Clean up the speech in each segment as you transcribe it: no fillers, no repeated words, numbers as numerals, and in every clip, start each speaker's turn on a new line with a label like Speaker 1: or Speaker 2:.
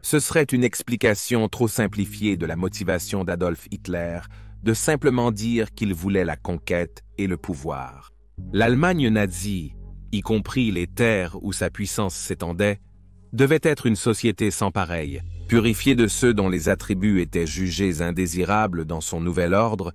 Speaker 1: Ce serait une explication trop simplifiée de la motivation d'Adolf Hitler de simplement dire qu'il voulait la conquête et le pouvoir. L'Allemagne nazie, y compris les terres où sa puissance s'étendait, devait être une société sans pareille, purifiée de ceux dont les attributs étaient jugés indésirables dans son nouvel ordre.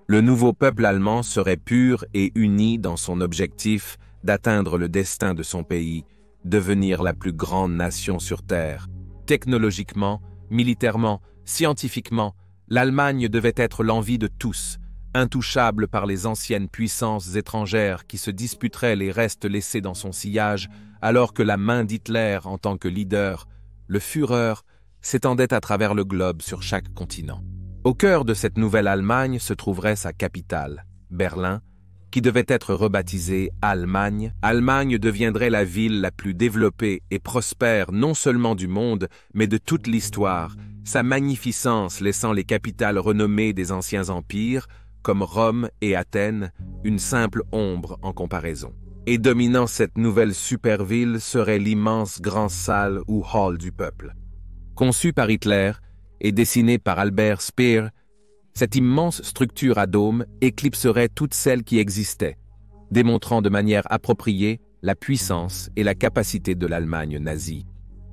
Speaker 1: Le nouveau peuple allemand serait pur et uni dans son objectif d'atteindre le destin de son pays, devenir la plus grande nation sur Terre. Technologiquement, militairement, scientifiquement, l'Allemagne devait être l'envie de tous, intouchable par les anciennes puissances étrangères qui se disputeraient les restes laissés dans son sillage, alors que la main d'Hitler en tant que leader, le Führer, s'étendait à travers le globe sur chaque continent. Au cœur de cette nouvelle Allemagne se trouverait sa capitale, Berlin, qui devait être rebaptisée Allemagne. Allemagne deviendrait la ville la plus développée et prospère non seulement du monde, mais de toute l'histoire, sa magnificence laissant les capitales renommées des anciens empires, comme Rome et Athènes, une simple ombre en comparaison. Et dominant cette nouvelle superville serait l'immense grande salle ou hall du peuple. Conçue par Hitler et dessinée par Albert Speer, cette immense structure à dôme éclipserait toutes celles qui existaient, démontrant de manière appropriée la puissance et la capacité de l'Allemagne nazie.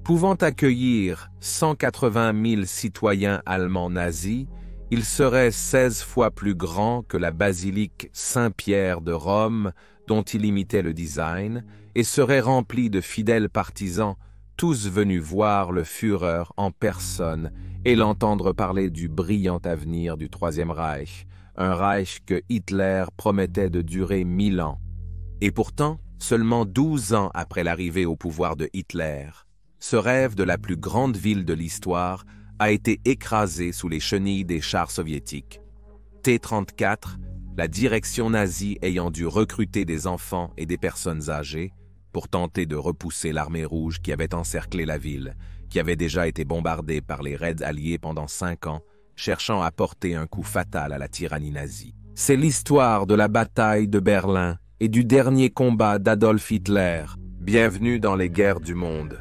Speaker 1: Pouvant accueillir 180 000 citoyens allemands nazis, il serait 16 fois plus grand que la basilique Saint-Pierre de Rome, dont il imitait le design, et serait rempli de fidèles partisans, tous venus voir le Führer en personne et l'entendre parler du brillant avenir du Troisième Reich, un Reich que Hitler promettait de durer 1000 ans. Et pourtant, seulement 12 ans après l'arrivée au pouvoir de Hitler, ce rêve de la plus grande ville de l'histoire a été écrasé sous les chenilles des chars soviétiques. T-34, la direction nazie ayant dû recruter des enfants et des personnes âgées pour tenter de repousser l'armée rouge qui avait encerclé la ville, qui avait déjà été bombardée par les raids alliés pendant 5 ans, cherchant à porter un coup fatal à la tyrannie nazie. C'est l'histoire de la bataille de Berlin et du dernier combat d'Adolf Hitler. Bienvenue dans les guerres du monde.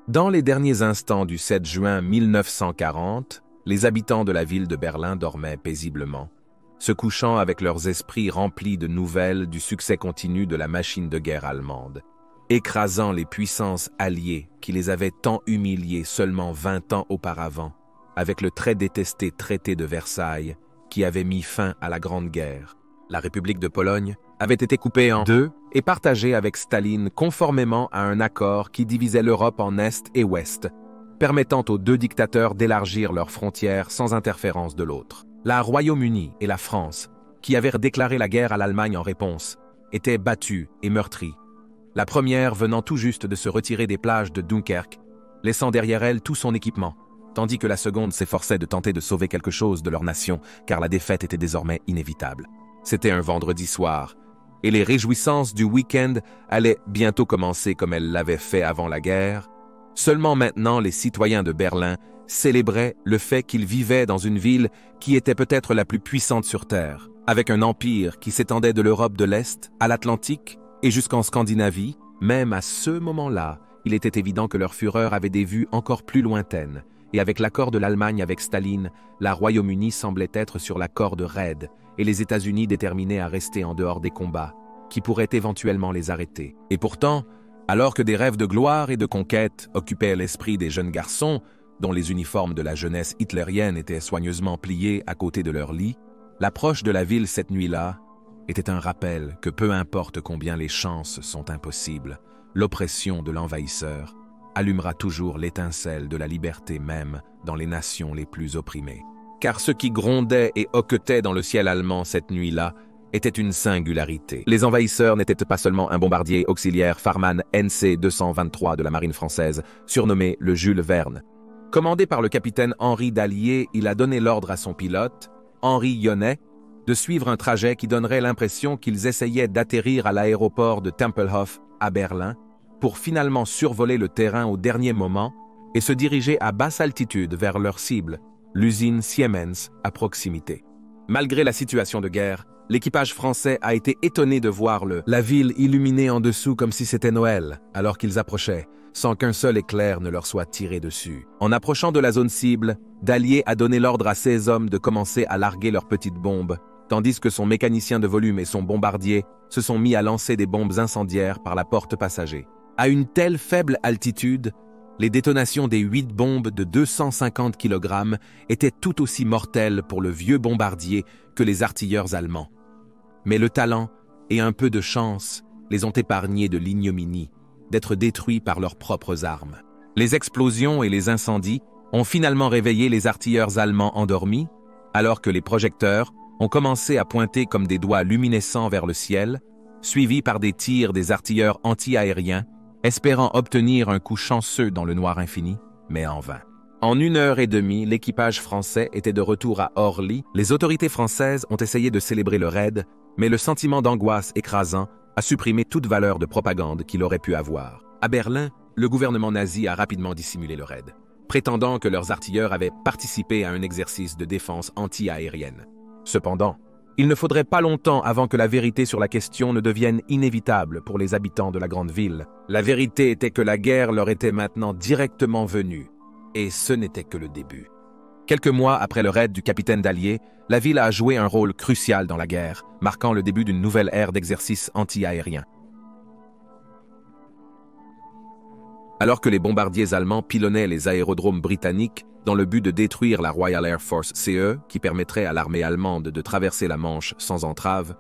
Speaker 1: Dans les derniers instants du 7 juin 1940, les habitants de la ville de Berlin dormaient paisiblement, se couchant avec leurs esprits remplis de nouvelles du succès continu de la machine de guerre allemande, écrasant les puissances alliées qui les avaient tant humiliés seulement 20 ans auparavant, avec le très détesté traité de Versailles qui avait mis fin à la Grande Guerre. La République de Pologne avait été coupée en deux et partagée avec Staline conformément à un accord qui divisait l'Europe en Est et Ouest, permettant aux deux dictateurs d'élargir leurs frontières sans interférence de l'autre. La Royaume-Uni et la France, qui avaient déclaré la guerre à l'Allemagne en réponse, étaient battues et meurtries. La première venant tout juste de se retirer des plages de Dunkerque, laissant derrière elle tout son équipement, tandis que la seconde s'efforçait de tenter de sauver quelque chose de leur nation, car la défaite était désormais inévitable. C'était un vendredi soir, et les réjouissances du week-end allaient bientôt commencer comme elles l'avaient fait avant la guerre. Seulement maintenant, les citoyens de Berlin célébraient le fait qu'ils vivaient dans une ville qui était peut-être la plus puissante sur Terre, avec un empire qui s'étendait de l'Europe de l'Est à l'Atlantique et jusqu'en Scandinavie. Même à ce moment-là, il était évident que leur Führer avait des vues encore plus lointaines, et avec l'accord de l'Allemagne avec Staline, la Royaume-Uni semblait être sur la corde raide, et les États-Unis déterminés à rester en dehors des combats, qui pourraient éventuellement les arrêter. Et pourtant, alors que des rêves de gloire et de conquête occupaient l'esprit des jeunes garçons, dont les uniformes de la jeunesse hitlérienne étaient soigneusement pliés à côté de leur lit, l'approche de la ville cette nuit-là était un rappel que peu importe combien les chances sont impossibles, l'oppression de l'envahisseur allumera toujours l'étincelle de la liberté même dans les nations les plus opprimées. Car ce qui grondait et hoquetait dans le ciel allemand cette nuit-là était une singularité. Les envahisseurs n'étaient pas seulement un bombardier auxiliaire Farman NC-223 de la marine française, surnommé le Jules Verne. Commandé par le capitaine Henri Dallier, il a donné l'ordre à son pilote, Henri Yonnet, de suivre un trajet qui donnerait l'impression qu'ils essayaient d'atterrir à l'aéroport de Tempelhof à Berlin pour finalement survoler le terrain au dernier moment et se diriger à basse altitude vers leur cible, l'usine Siemens à proximité. Malgré la situation de guerre, l'équipage français a été étonné de voir la ville illuminée en dessous comme si c'était Noël, alors qu'ils approchaient, sans qu'un seul éclair ne leur soit tiré dessus. En approchant de la zone cible, Dallier a donné l'ordre à ses hommes de commencer à larguer leurs petites bombes, tandis que son mécanicien de volume et son bombardier se sont mis à lancer des bombes incendiaires par la porte passager. À une telle faible altitude, les détonations des 8 bombes de 250 kg étaient tout aussi mortelles pour le vieux bombardier que les artilleurs allemands. Mais le talent et un peu de chance les ont épargnés de l'ignominie, d'être détruits par leurs propres armes. Les explosions et les incendies ont finalement réveillé les artilleurs allemands endormis, alors que les projecteurs ont commencé à pointer comme des doigts luminescents vers le ciel, suivis par des tirs des artilleurs anti-aériens, espérant obtenir un coup chanceux dans le noir infini, mais en vain. En 1 heure et demie, l'équipage français était de retour à Orly. Les autorités françaises ont essayé de célébrer le raid, mais le sentiment d'angoisse écrasant a supprimé toute valeur de propagande qu'il aurait pu avoir. À Berlin, le gouvernement nazi a rapidement dissimulé le raid, prétendant que leurs artilleurs avaient participé à un exercice de défense anti-aérienne. Cependant, il ne faudrait pas longtemps avant que la vérité sur la question ne devienne inévitable pour les habitants de la grande ville. La vérité était que la guerre leur était maintenant directement venue, et ce n'était que le début. Quelques mois après le raid du capitaine Dallier, la ville a joué un rôle crucial dans la guerre, marquant le début d'une nouvelle ère d'exercice anti-aérien. Alors que les bombardiers allemands pilonnaient les aérodromes britanniques dans le but de détruire la Royal Air Force CE, qui permettrait à l'armée allemande de traverser la Manche sans entrave,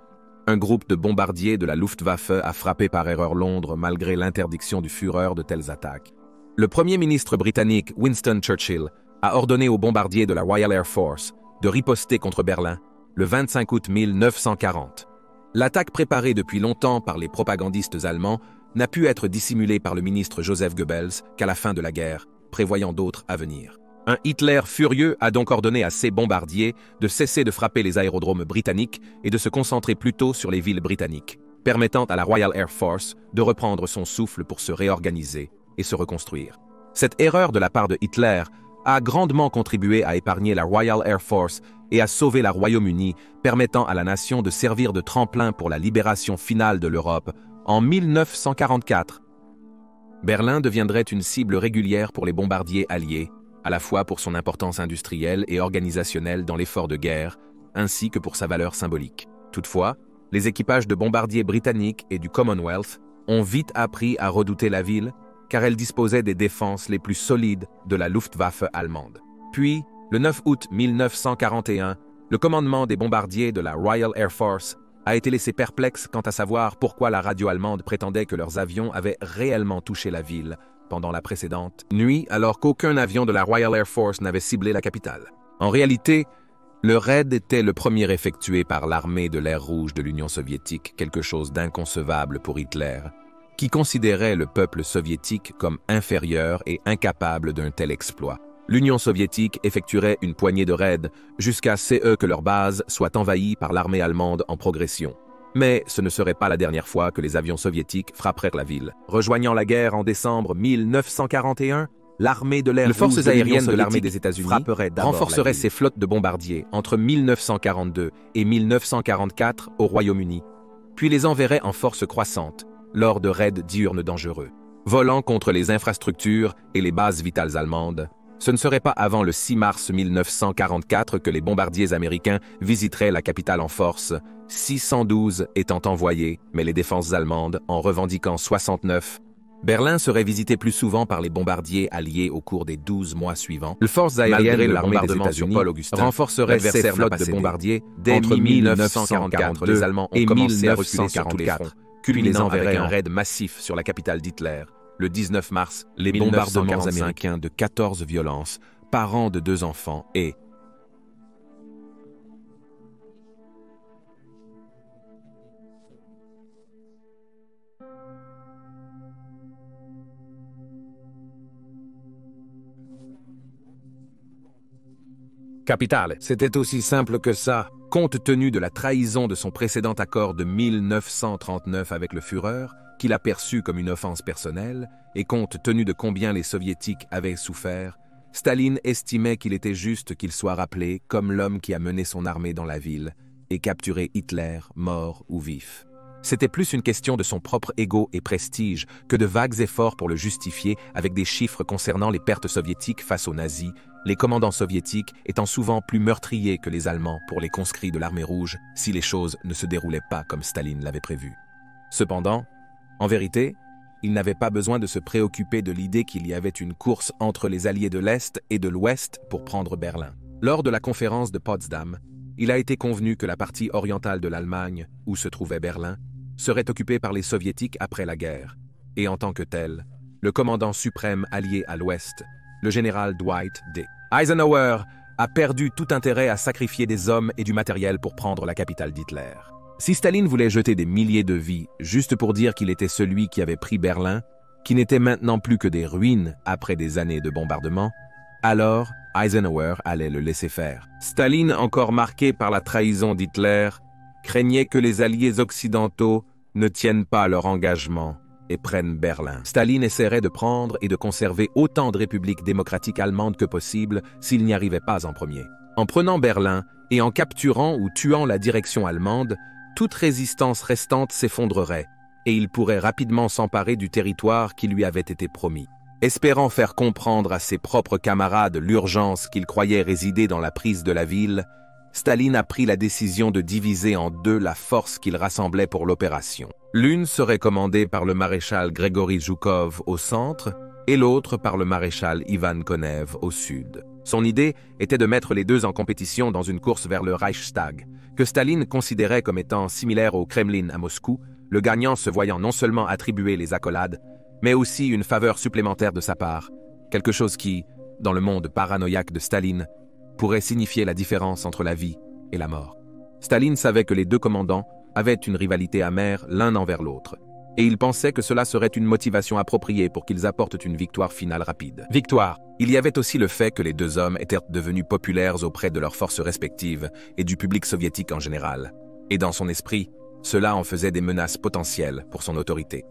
Speaker 1: un groupe de bombardiers de la Luftwaffe a frappé par erreur Londres malgré l'interdiction du Führer de telles attaques. Le premier ministre britannique Winston Churchill a ordonné aux bombardiers de la Royal Air Force de riposter contre Berlin le 25 août 1940. L'attaque préparée depuis longtemps par les propagandistes allemands n'a pu être dissimulée par le ministre Joseph Goebbels qu'à la fin de la guerre, prévoyant d'autres à venir. Un Hitler furieux a donc ordonné à ses bombardiers de cesser de frapper les aérodromes britanniques et de se concentrer plutôt sur les villes britanniques, permettant à la Royal Air Force de reprendre son souffle pour se réorganiser et se reconstruire. Cette erreur de la part de Hitler a grandement contribué à épargner la Royal Air Force et à sauver la Royaume-Uni, permettant à la nation de servir de tremplin pour la libération finale de l'Europe en 1944. Berlin deviendrait une cible régulière pour les bombardiers alliés, à la fois pour son importance industrielle et organisationnelle dans l'effort de guerre, ainsi que pour sa valeur symbolique. Toutefois, les équipages de bombardiers britanniques et du Commonwealth ont vite appris à redouter la ville, car elle disposait des défenses les plus solides de la Luftwaffe allemande. Puis, le 9 août 1941, le commandement des bombardiers de la Royal Air Force a été laissé perplexe quant à savoir pourquoi la radio allemande prétendait que leurs avions avaient réellement touché la ville pendant la précédente nuit, alors qu'aucun avion de la Royal Air Force n'avait ciblé la capitale. En réalité, le raid était le premier effectué par l'armée de l'air rouge de l'Union soviétique, quelque chose d'inconcevable pour Hitler, qui considérait le peuple soviétique comme inférieur et incapable d'un tel exploit. L'Union soviétique effectuerait une poignée de raids jusqu'à ce que leur base soit envahie par l'armée allemande en progression. Mais ce ne serait pas la dernière fois que les avions soviétiques frapperaient la ville. Rejoignant la guerre en décembre 1941, l'armée de l'air rouge, les forces aériennes de l'armée des États-Unis renforceraient ses flottes de bombardiers entre 1942 et 1944 au Royaume-Uni, puis les enverrait en force croissante lors de raids diurnes dangereux, volant contre les infrastructures et les bases vitales allemandes. Ce ne serait pas avant le 6 mars 1944 que les bombardiers américains visiteraient la capitale en force, 612 étant envoyés, mais les défenses allemandes en revendiquant 69. Berlin serait visité plus souvent par les bombardiers alliés au cours des 12 mois suivants. Les forces aériennes de l'armée des États-Unis renforceraient ses flottes de bombardiers dès 1944. Les Allemands ont commencé à reculer sur tous les fronts, culminant avec un raid massif sur la capitale d'Hitler. Le 19 mars, les bombardements américains de 14 violences, parents de 2 enfants et capitale. C'était aussi simple que ça. Compte tenu de la trahison de son précédent accord de 1939 avec le Führer, qu'il a perçu comme une offense personnelle, et compte tenu de combien les Soviétiques avaient souffert, Staline estimait qu'il était juste qu'il soit rappelé comme l'homme qui a mené son armée dans la ville et capturé Hitler, mort ou vif. C'était plus une question de son propre ego et prestige que de vagues efforts pour le justifier avec des chiffres concernant les pertes soviétiques face aux nazis, les commandants soviétiques étant souvent plus meurtriers que les Allemands pour les conscrits de l'armée rouge si les choses ne se déroulaient pas comme Staline l'avait prévu. Cependant, en vérité, il n'avait pas besoin de se préoccuper de l'idée qu'il y avait une course entre les alliés de l'Est et de l'Ouest pour prendre Berlin. Lors de la conférence de Potsdam, il a été convenu que la partie orientale de l'Allemagne, où se trouvait Berlin, serait occupée par les Soviétiques après la guerre, et en tant que tel, le commandant suprême allié à l'Ouest, le général Dwight D. Eisenhower, a perdu tout intérêt à sacrifier des hommes et du matériel pour prendre la capitale d'Hitler. Si Staline voulait jeter des milliers de vies juste pour dire qu'il était celui qui avait pris Berlin, qui n'était maintenant plus que des ruines après des années de bombardement, alors Eisenhower allait le laisser faire. Staline, encore marqué par la trahison d'Hitler, craignait que les alliés occidentaux ne tiennent pas leur engagement et prennent Berlin. Staline essaierait de prendre et de conserver autant de républiques démocratiques allemandes que possible s'il n'y arrivait pas en premier. En prenant Berlin et en capturant ou tuant la direction allemande, toute résistance restante s'effondrerait et il pourrait rapidement s'emparer du territoire qui lui avait été promis. Espérant faire comprendre à ses propres camarades l'urgence qu'il croyait résider dans la prise de la ville, Staline a pris la décision de diviser en deux la force qu'il rassemblait pour l'opération. L'une serait commandée par le maréchal Grigori Zhukov au centre et l'autre par le maréchal Ivan Konev au sud. Son idée était de mettre les deux en compétition dans une course vers le Reichstag, que Staline considérait comme étant similaire au Kremlin à Moscou, le gagnant se voyant non seulement attribuer les accolades, mais aussi une faveur supplémentaire de sa part, quelque chose qui, dans le monde paranoïaque de Staline, pourrait signifier la différence entre la vie et la mort. Staline savait que les deux commandants avaient une rivalité amère l'un envers l'autre, et il pensait que cela serait une motivation appropriée pour qu'ils apportent une victoire finale rapide. Victoire! Il y avait aussi le fait que les deux hommes étaient devenus populaires auprès de leurs forces respectives et du public soviétique en général, et dans son esprit, cela en faisait des menaces potentielles pour son autorité.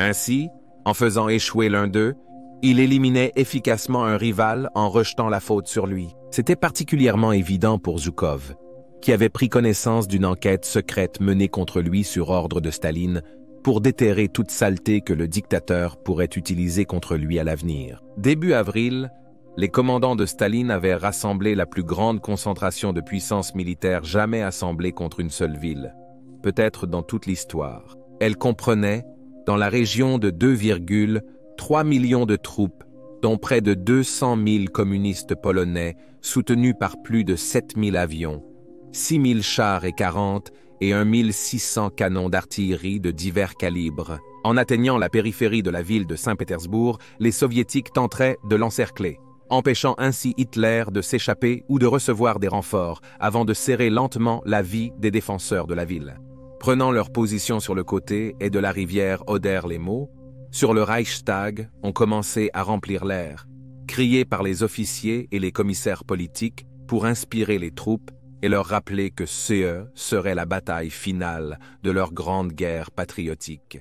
Speaker 1: Ainsi, en faisant échouer l'un d'eux, il éliminait efficacement un rival en rejetant la faute sur lui. C'était particulièrement évident pour Zhukov, qui avait pris connaissance d'une enquête secrète menée contre lui sur ordre de Staline pour déterrer toute saleté que le dictateur pourrait utiliser contre lui à l'avenir. Début avril, les commandants de Staline avaient rassemblé la plus grande concentration de puissance militaire jamais assemblée contre une seule ville, peut-être dans toute l'histoire. Elle comprenait, dans la région de 2,3 millions de troupes, dont près de 200 000 communistes polonais soutenus par plus de 7 000 avions, 6 000 chars et 40 et 1 600 canons d'artillerie de divers calibres. En atteignant la périphérie de la ville de Saint-Pétersbourg, les Soviétiques tenteraient de l'encercler, empêchant ainsi Hitler de s'échapper ou de recevoir des renforts avant de serrer lentement la vie des défenseurs de la ville. Prenant leur position sur le côté et de la rivière Oder-les-Mots, sur le Reichstag, on commençait à remplir l'air, crié par les officiers et les commissaires politiques pour inspirer les troupes et leur rappeler que CE serait la bataille finale de leur grande guerre patriotique.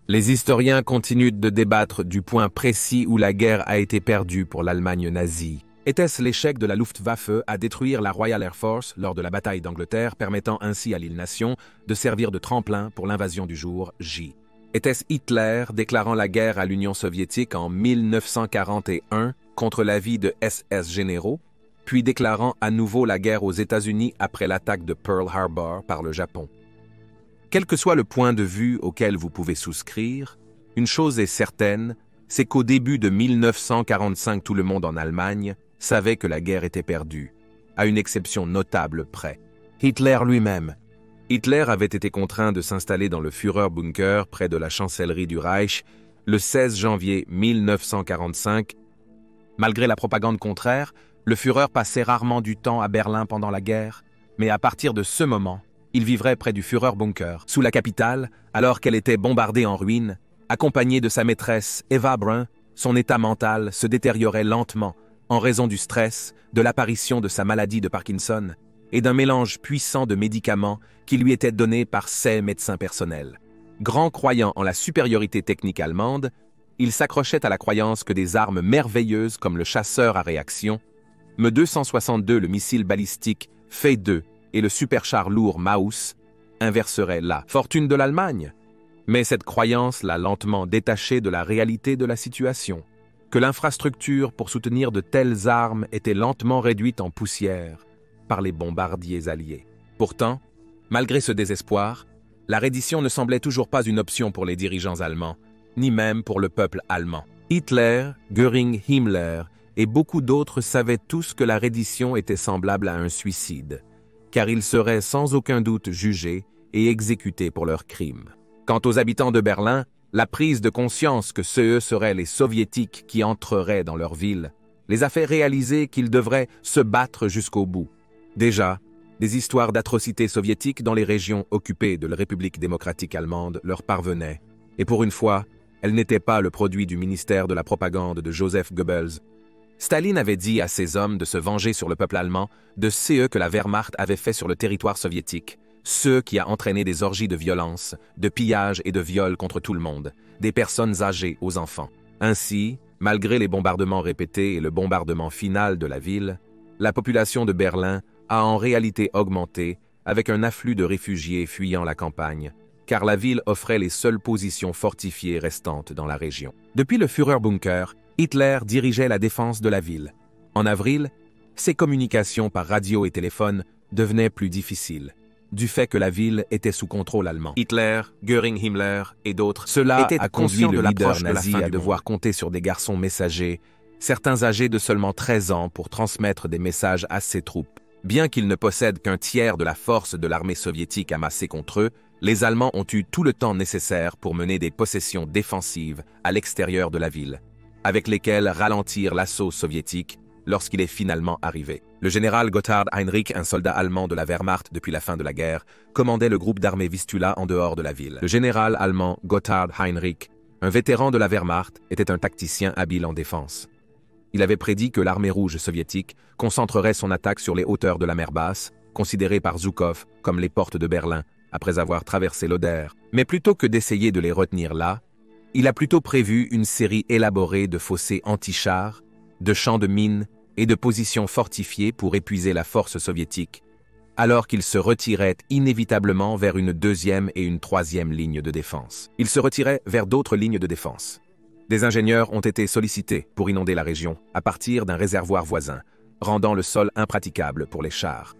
Speaker 1: Les historiens continuent de débattre du point précis où la guerre a été perdue pour l'Allemagne nazie. Était-ce l'échec de la Luftwaffe à détruire la Royal Air Force lors de la bataille d'Angleterre, permettant ainsi à l'île-nation de servir de tremplin pour l'invasion du jour J? Était-ce Hitler déclarant la guerre à l'Union soviétique en 1941 contre l'avis de SS généraux, puis déclarant à nouveau la guerre aux États-Unis après l'attaque de Pearl Harbor par le Japon? Quel que soit le point de vue auquel vous pouvez souscrire, une chose est certaine, c'est qu'au début de 1945, tout le monde en Allemagne savait que la guerre était perdue, à une exception notable près. Hitler lui-même. Hitler avait été contraint de s'installer dans le Führerbunker près de la chancellerie du Reich le 16 janvier 1945. Malgré la propagande contraire, le Führer passait rarement du temps à Berlin pendant la guerre, mais à partir de ce moment, il vivrait près du Führerbunker, sous la capitale, alors qu'elle était bombardée en ruines, accompagné de sa maîtresse Eva Braun Son état mental se détériorait lentement en raison du stress, de l'apparition de sa maladie de Parkinson et d'un mélange puissant de médicaments qui lui étaient donnés par ses médecins personnels. Grand croyant en la supériorité technique allemande, il s'accrochait à la croyance que des armes merveilleuses comme le chasseur à réaction, Me-262, le missile balistique F-2 et le superchar lourd Maus inverseraient la fortune de l'Allemagne. Mais cette croyance l'a lentement détaché de la réalité de la situation, que l'infrastructure pour soutenir de telles armes était lentement réduite en poussière par les bombardiers alliés. Pourtant, malgré ce désespoir, la reddition ne semblait toujours pas une option pour les dirigeants allemands, ni même pour le peuple allemand. Hitler, Göring, Himmler et beaucoup d'autres savaient tous que la reddition était semblable à un suicide, car ils seraient sans aucun doute jugés et exécutés pour leurs crimes. Quant aux habitants de Berlin, la prise de conscience que ceux seraient les soviétiques qui entreraient dans leur ville les a fait réaliser qu'ils devraient se battre jusqu'au bout. Déjà, des histoires d'atrocités soviétiques dans les régions occupées de la République démocratique allemande leur parvenaient, et pour une fois, elles n'étaient pas le produit du ministère de la propagande de Joseph Goebbels. Staline avait dit à ses hommes de se venger sur le peuple allemand de ce que la Wehrmacht avait fait sur le territoire soviétique, ce qui a entraîné des orgies de violence, de pillage et de viol contre tout le monde, des personnes âgées aux enfants. Ainsi, malgré les bombardements répétés et le bombardement final de la ville, la population de Berlin a en réalité augmenté avec un afflux de réfugiés fuyant la campagne, car la ville offrait les seules positions fortifiées restantes dans la région. Depuis le Führerbunker, Hitler dirigeait la défense de la ville. En avril, ses communications par radio et téléphone devenaient plus difficiles, du fait que la ville était sous contrôle allemand. Hitler, Göring, Himmler et d'autres, cela a conduit le leader nazi à devoir compter sur des garçons messagers, certains âgés de seulement 13 ans pour transmettre des messages à ses troupes. Bien qu'ils ne possèdent qu'un tiers de la force de l'armée soviétique amassée contre eux, les Allemands ont eu tout le temps nécessaire pour mener des possessions défensives à l'extérieur de la ville, avec lesquelles ralentir l'assaut soviétique lorsqu'il est finalement arrivé. Le général Gotthard Heinrich, un soldat allemand de la Wehrmacht depuis la fin de la guerre, commandait le groupe d'armée Vistula en dehors de la ville. Le général allemand Gotthard Heinrich, un vétéran de la Wehrmacht, était un tacticien habile en défense. Il avait prédit que l'armée rouge soviétique concentrerait son attaque sur les hauteurs de la mer Basse, considérées par Zhukov comme les portes de Berlin, après avoir traversé l'Oder. Mais plutôt que d'essayer de les retenir là, il a plutôt prévu une série élaborée de fossés anti-chars, de champs de mines et de positions fortifiées pour épuiser la force soviétique, alors qu'il se retirait inévitablement vers une deuxième et une troisième ligne de défense. Il se retirait vers d'autres lignes de défense. Des ingénieurs ont été sollicités pour inonder la région à partir d'un réservoir voisin, rendant le sol impraticable pour les chars.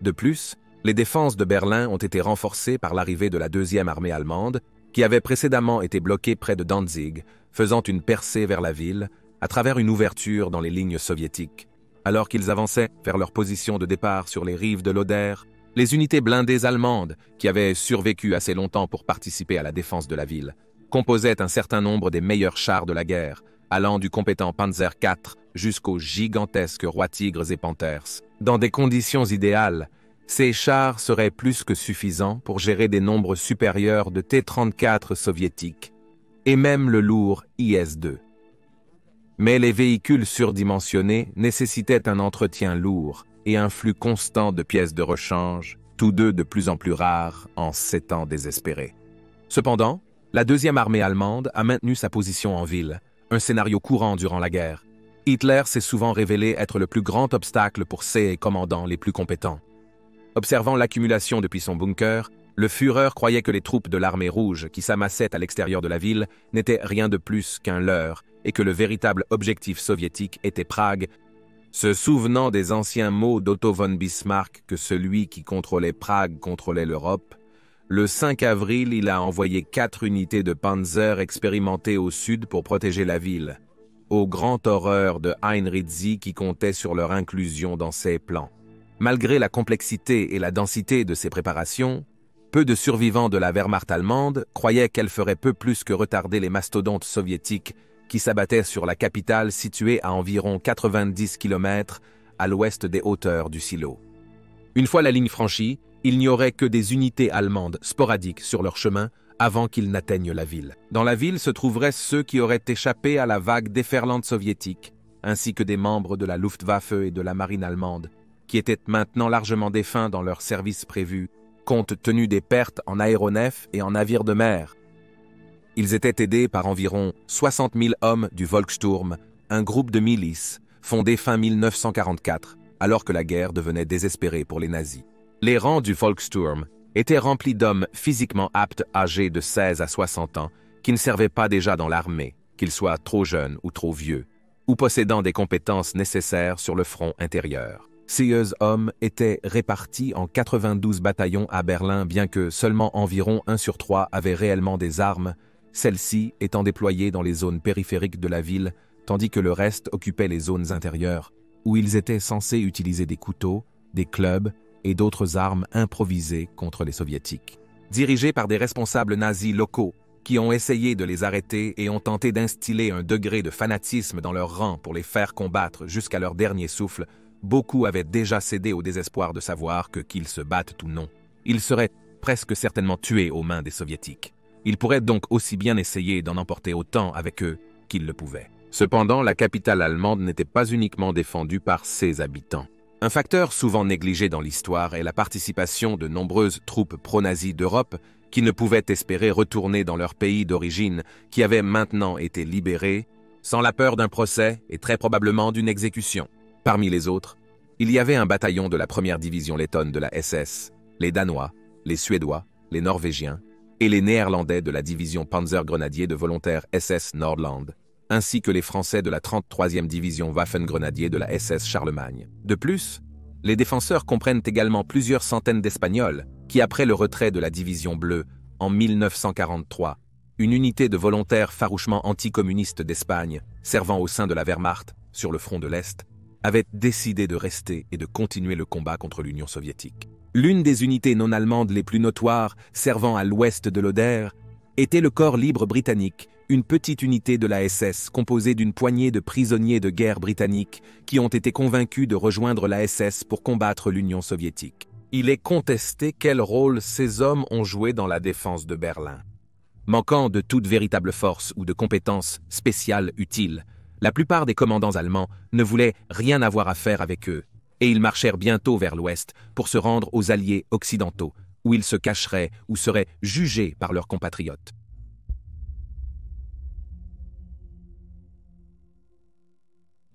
Speaker 1: De plus, les défenses de Berlin ont été renforcées par l'arrivée de la deuxième armée allemande, qui avait précédemment été bloquée près de Danzig, faisant une percée vers la ville à travers une ouverture dans les lignes soviétiques. Alors qu'ils avançaient vers leur position de départ sur les rives de l'Oder, les unités blindées allemandes, qui avaient survécu assez longtemps pour participer à la défense de la ville, composaient un certain nombre des meilleurs chars de la guerre, allant du compétent Panzer IV jusqu'aux gigantesques Roi Tigres et Panthers. Dans des conditions idéales, ces chars seraient plus que suffisants pour gérer des nombres supérieurs de T-34 soviétiques, et même le lourd IS-2. Mais les véhicules surdimensionnés nécessitaient un entretien lourd et un flux constant de pièces de rechange, tous deux de plus en plus rares en ces temps désespérés. Cependant, la deuxième armée allemande a maintenu sa position en ville, un scénario courant durant la guerre. Hitler s'est souvent révélé être le plus grand obstacle pour ses commandants les plus compétents. Observant l'accumulation depuis son bunker, le Führer croyait que les troupes de l'armée rouge qui s'amassaient à l'extérieur de la ville n'étaient rien de plus qu'un leurre et que le véritable objectif soviétique était Prague, se souvenant des anciens mots d'Otto von Bismarck que celui qui contrôlait Prague contrôlait l'Europe. Le 5 avril, il a envoyé 4 unités de Panzer expérimentées au sud pour protéger la ville, au grand horreur de Heinrizi qui comptait sur leur inclusion dans ses plans. Malgré la complexité et la densité de ces préparations, peu de survivants de la Wehrmacht allemande croyaient qu'elle ferait peu plus que retarder les mastodontes soviétiques qui s'abattaient sur la capitale située à environ 90 km à l'ouest des hauteurs du Silo. Une fois la ligne franchie, il n'y aurait que des unités allemandes sporadiques sur leur chemin avant qu'ils n'atteignent la ville. Dans la ville se trouveraient ceux qui auraient échappé à la vague déferlante soviétique, ainsi que des membres de la Luftwaffe et de la marine allemande, qui étaient maintenant largement défunts dans leur service prévu, compte tenu des pertes en aéronefs et en navires de mer. Ils étaient aidés par environ 60 000 hommes du Volkssturm, un groupe de milices fondé fin 1944, alors que la guerre devenait désespérée pour les nazis. Les rangs du Volkssturm étaient remplis d'hommes physiquement aptes âgés de 16 à 60 ans qui ne servaient pas déjà dans l'armée, qu'ils soient trop jeunes ou trop vieux, ou possédant des compétences nécessaires sur le front intérieur. Ces hommes étaient répartis en 92 bataillons à Berlin, bien que seulement environ 1 sur 3 avaient réellement des armes, celles-ci étant déployées dans les zones périphériques de la ville, tandis que le reste occupait les zones intérieures, où ils étaient censés utiliser des couteaux, des clubs et d'autres armes improvisées contre les soviétiques. Dirigés par des responsables nazis locaux, qui ont essayé de les arrêter et ont tenté d'instiller un degré de fanatisme dans leurs rangs pour les faire combattre jusqu'à leur dernier souffle, beaucoup avaient déjà cédé au désespoir de savoir que, qu'ils se battent ou non, ils seraient presque certainement tués aux mains des soviétiques. Ils pourraient donc aussi bien essayer d'en emporter autant avec eux qu'ils le pouvaient. Cependant, la capitale allemande n'était pas uniquement défendue par ses habitants. Un facteur souvent négligé dans l'histoire est la participation de nombreuses troupes pro-nazies d'Europe qui ne pouvaient espérer retourner dans leur pays d'origine, qui avait maintenant été libéré, sans la peur d'un procès et très probablement d'une exécution. Parmi les autres, il y avait un bataillon de la première division lettonne de la SS, les Danois, les Suédois, les Norvégiens et les Néerlandais de la division Panzergrenadier de volontaires SS Nordland, ainsi que les Français de la 33e division Waffengrenadier de la SS Charlemagne. De plus, les défenseurs comprennent également plusieurs centaines d'Espagnols qui, après le retrait de la division bleue en 1943, une unité de volontaires farouchement anticommunistes d'Espagne, servant au sein de la Wehrmacht sur le front de l'Est, avaient décidé de rester et de continuer le combat contre l'Union soviétique. L'une des unités non allemandes les plus notoires, servant à l'ouest de l'Oder, était le Corps libre britannique, une petite unité de la SS composée d'une poignée de prisonniers de guerre britanniques qui ont été convaincus de rejoindre la SS pour combattre l'Union soviétique. Il est contesté quel rôle ces hommes ont joué dans la défense de Berlin. Manquant de toute véritable force ou de compétences spéciales utiles, la plupart des commandants allemands ne voulaient rien avoir à faire avec eux, et ils marchèrent bientôt vers l'ouest pour se rendre aux alliés occidentaux, où ils se cacheraient ou seraient jugés par leurs compatriotes.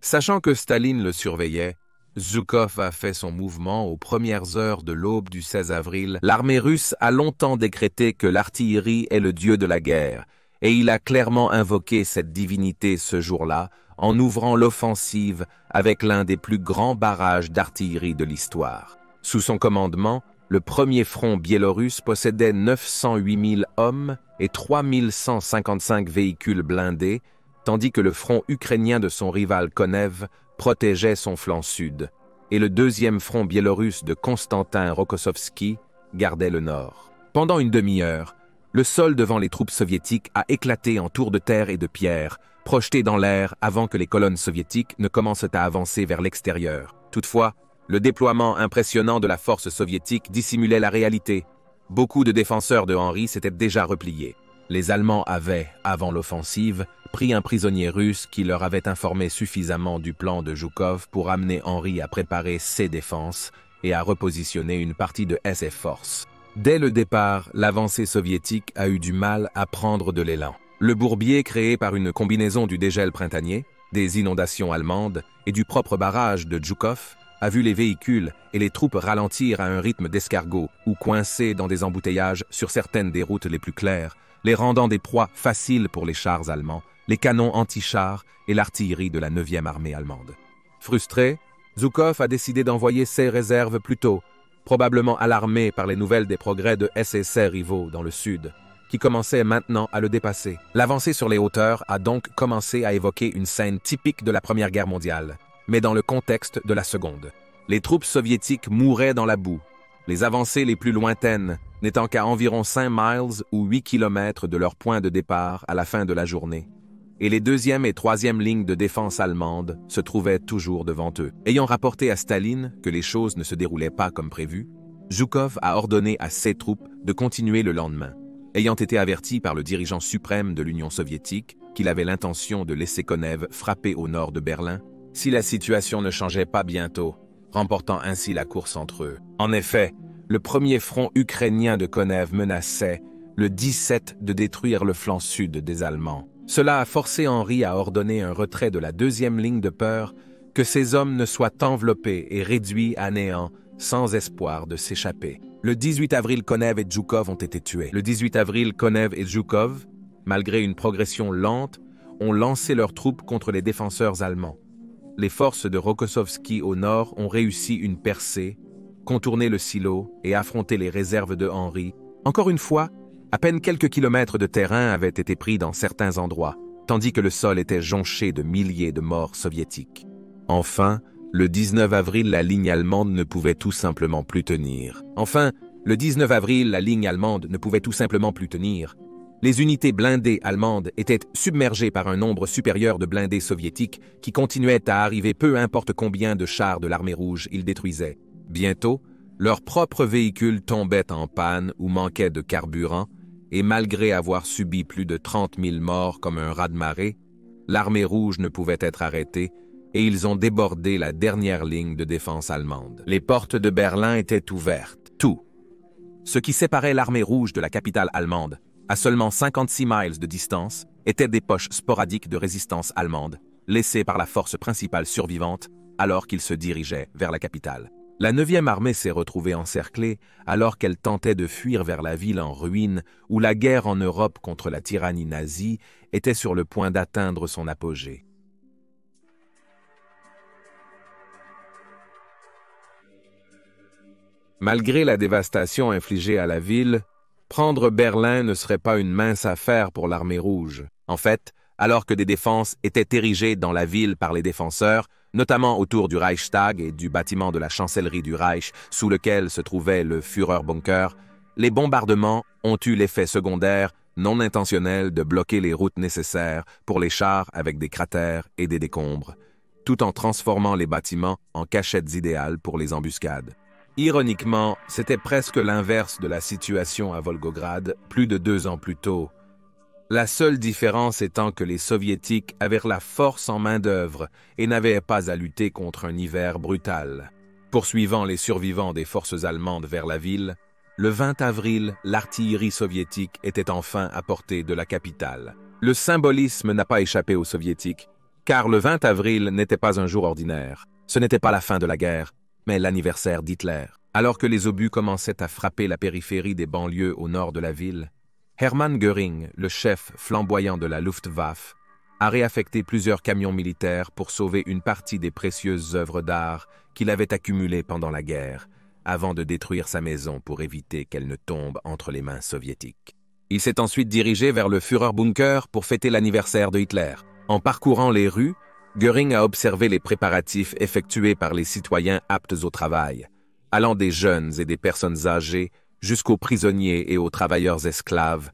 Speaker 1: Sachant que Staline le surveillait, Zhukov a fait son mouvement aux premières heures de l'aube du 16 avril. L'armée russe a longtemps décrété que l'artillerie est le dieu de la guerre, et il a clairement invoqué cette divinité ce jour-là en ouvrant l'offensive avec l'un des plus grands barrages d'artillerie de l'histoire. Sous son commandement, le premier front biélorusse possédait 908 000 hommes et 3 155 véhicules blindés, tandis que le front ukrainien de son rival Konev protégeait son flanc sud, et le deuxième front biélorusse de Konstantin Rokossovski gardait le nord. Pendant une demi-heure, le sol devant les troupes soviétiques a éclaté en tours de terre et de pierre, projetés dans l'air avant que les colonnes soviétiques ne commencent à avancer vers l'extérieur. Toutefois, le déploiement impressionnant de la force soviétique dissimulait la réalité. Beaucoup de défenseurs de Henri s'étaient déjà repliés. Les Allemands avaient, avant l'offensive, pris un prisonnier russe qui leur avait informé suffisamment du plan de Zhukov pour amener Henri à préparer ses défenses et à repositionner une partie de ses forces. Dès le départ, l'avancée soviétique a eu du mal à prendre de l'élan. Le bourbier créé par une combinaison du dégel printanier, des inondations allemandes et du propre barrage de Zhukov a vu les véhicules et les troupes ralentir à un rythme d'escargot ou coincés dans des embouteillages sur certaines des routes les plus claires, les rendant des proies faciles pour les chars allemands, les canons anti-chars et l'artillerie de la 9e armée allemande. Frustré, Zhukov a décidé d'envoyer ses réserves plus tôt, probablement alarmé par les nouvelles des progrès de ses rivaux dans le sud, qui commençaient maintenant à le dépasser. L'avancée sur les hauteurs a donc commencé à évoquer une scène typique de la Première Guerre mondiale, mais dans le contexte de la Seconde. Les troupes soviétiques mouraient dans la boue, les avancées les plus lointaines n'étant qu'à environ 5 miles ou 8 kilomètres de leur point de départ à la fin de la journée, et les 2e et 3e lignes de défense allemandes se trouvaient toujours devant eux. Ayant rapporté à Staline que les choses ne se déroulaient pas comme prévu, Zhukov a ordonné à ses troupes de continuer le lendemain. Ayant été averti par le dirigeant suprême de l'Union soviétique qu'il avait l'intention de laisser Konev frapper au nord de Berlin, si la situation ne changeait pas bientôt, remportant ainsi la course entre eux. En effet, le premier front ukrainien de Konev menaçait, le 17, de détruire le flanc sud des Allemands. Cela a forcé Henri à ordonner un retrait de la deuxième ligne de peur que ses hommes ne soient enveloppés et réduits à néant sans espoir de s'échapper. Le 18 avril, Konev et Djoukov ont été tués. Le 18 avril, Konev et Djoukov, malgré une progression lente, ont lancé leurs troupes contre les défenseurs allemands. Les forces de Rokossovski au nord ont réussi une percée, contourné le silo et affronté les réserves de Henri. Encore une fois, à peine quelques kilomètres de terrain avaient été pris dans certains endroits, tandis que le sol était jonché de milliers de morts soviétiques. Enfin, le 19 avril, la ligne allemande ne pouvait tout simplement plus tenir. Les unités blindées allemandes étaient submergées par un nombre supérieur de blindés soviétiques qui continuaient à arriver peu importe combien de chars de l'armée rouge ils détruisaient. Bientôt, leurs propres véhicules tombaient en panne ou manquaient de carburant, et malgré avoir subi plus de 30 000 morts comme un raz-de-marée, l'armée rouge ne pouvait être arrêtée et ils ont débordé la dernière ligne de défense allemande. Les portes de Berlin étaient ouvertes. Tout. Ce qui séparait l'armée rouge de la capitale allemande, à seulement 56 miles de distance, étaient des poches sporadiques de résistance allemande, laissées par la force principale survivante alors qu'ils se dirigeaient vers la capitale. La 9e armée s'est retrouvée encerclée alors qu'elle tentait de fuir vers la ville en ruine où la guerre en Europe contre la tyrannie nazie était sur le point d'atteindre son apogée. Malgré la dévastation infligée à la ville, prendre Berlin ne serait pas une mince affaire pour l'armée rouge. En fait, alors que des défenses étaient érigées dans la ville par les défenseurs, notamment autour du Reichstag et du bâtiment de la chancellerie du Reich sous lequel se trouvait le Führerbunker, les bombardements ont eu l'effet secondaire non intentionnel de bloquer les routes nécessaires pour les chars avec des cratères et des décombres, tout en transformant les bâtiments en cachettes idéales pour les embuscades. Ironiquement, c'était presque l'inverse de la situation à Volgograd plus de 2 ans plus tôt. La seule différence étant que les Soviétiques avaient la force en main-d'œuvre et n'avaient pas à lutter contre un hiver brutal. Poursuivant les survivants des forces allemandes vers la ville, le 20 avril, l'artillerie soviétique était enfin à portée de la capitale. Le symbolisme n'a pas échappé aux Soviétiques, car le 20 avril n'était pas un jour ordinaire. Ce n'était pas la fin de la guerre, mais l'anniversaire d'Hitler. Alors que les obus commençaient à frapper la périphérie des banlieues au nord de la ville, Hermann Göring, le chef flamboyant de la Luftwaffe, a réaffecté plusieurs camions militaires pour sauver une partie des précieuses œuvres d'art qu'il avait accumulées pendant la guerre, avant de détruire sa maison pour éviter qu'elle ne tombe entre les mains soviétiques. Il s'est ensuite dirigé vers le Führerbunker pour fêter l'anniversaire de Hitler. En parcourant les rues, Göring a observé les préparatifs effectués par les citoyens aptes au travail, allant des jeunes et des personnes âgées jusqu'aux prisonniers et aux travailleurs esclaves,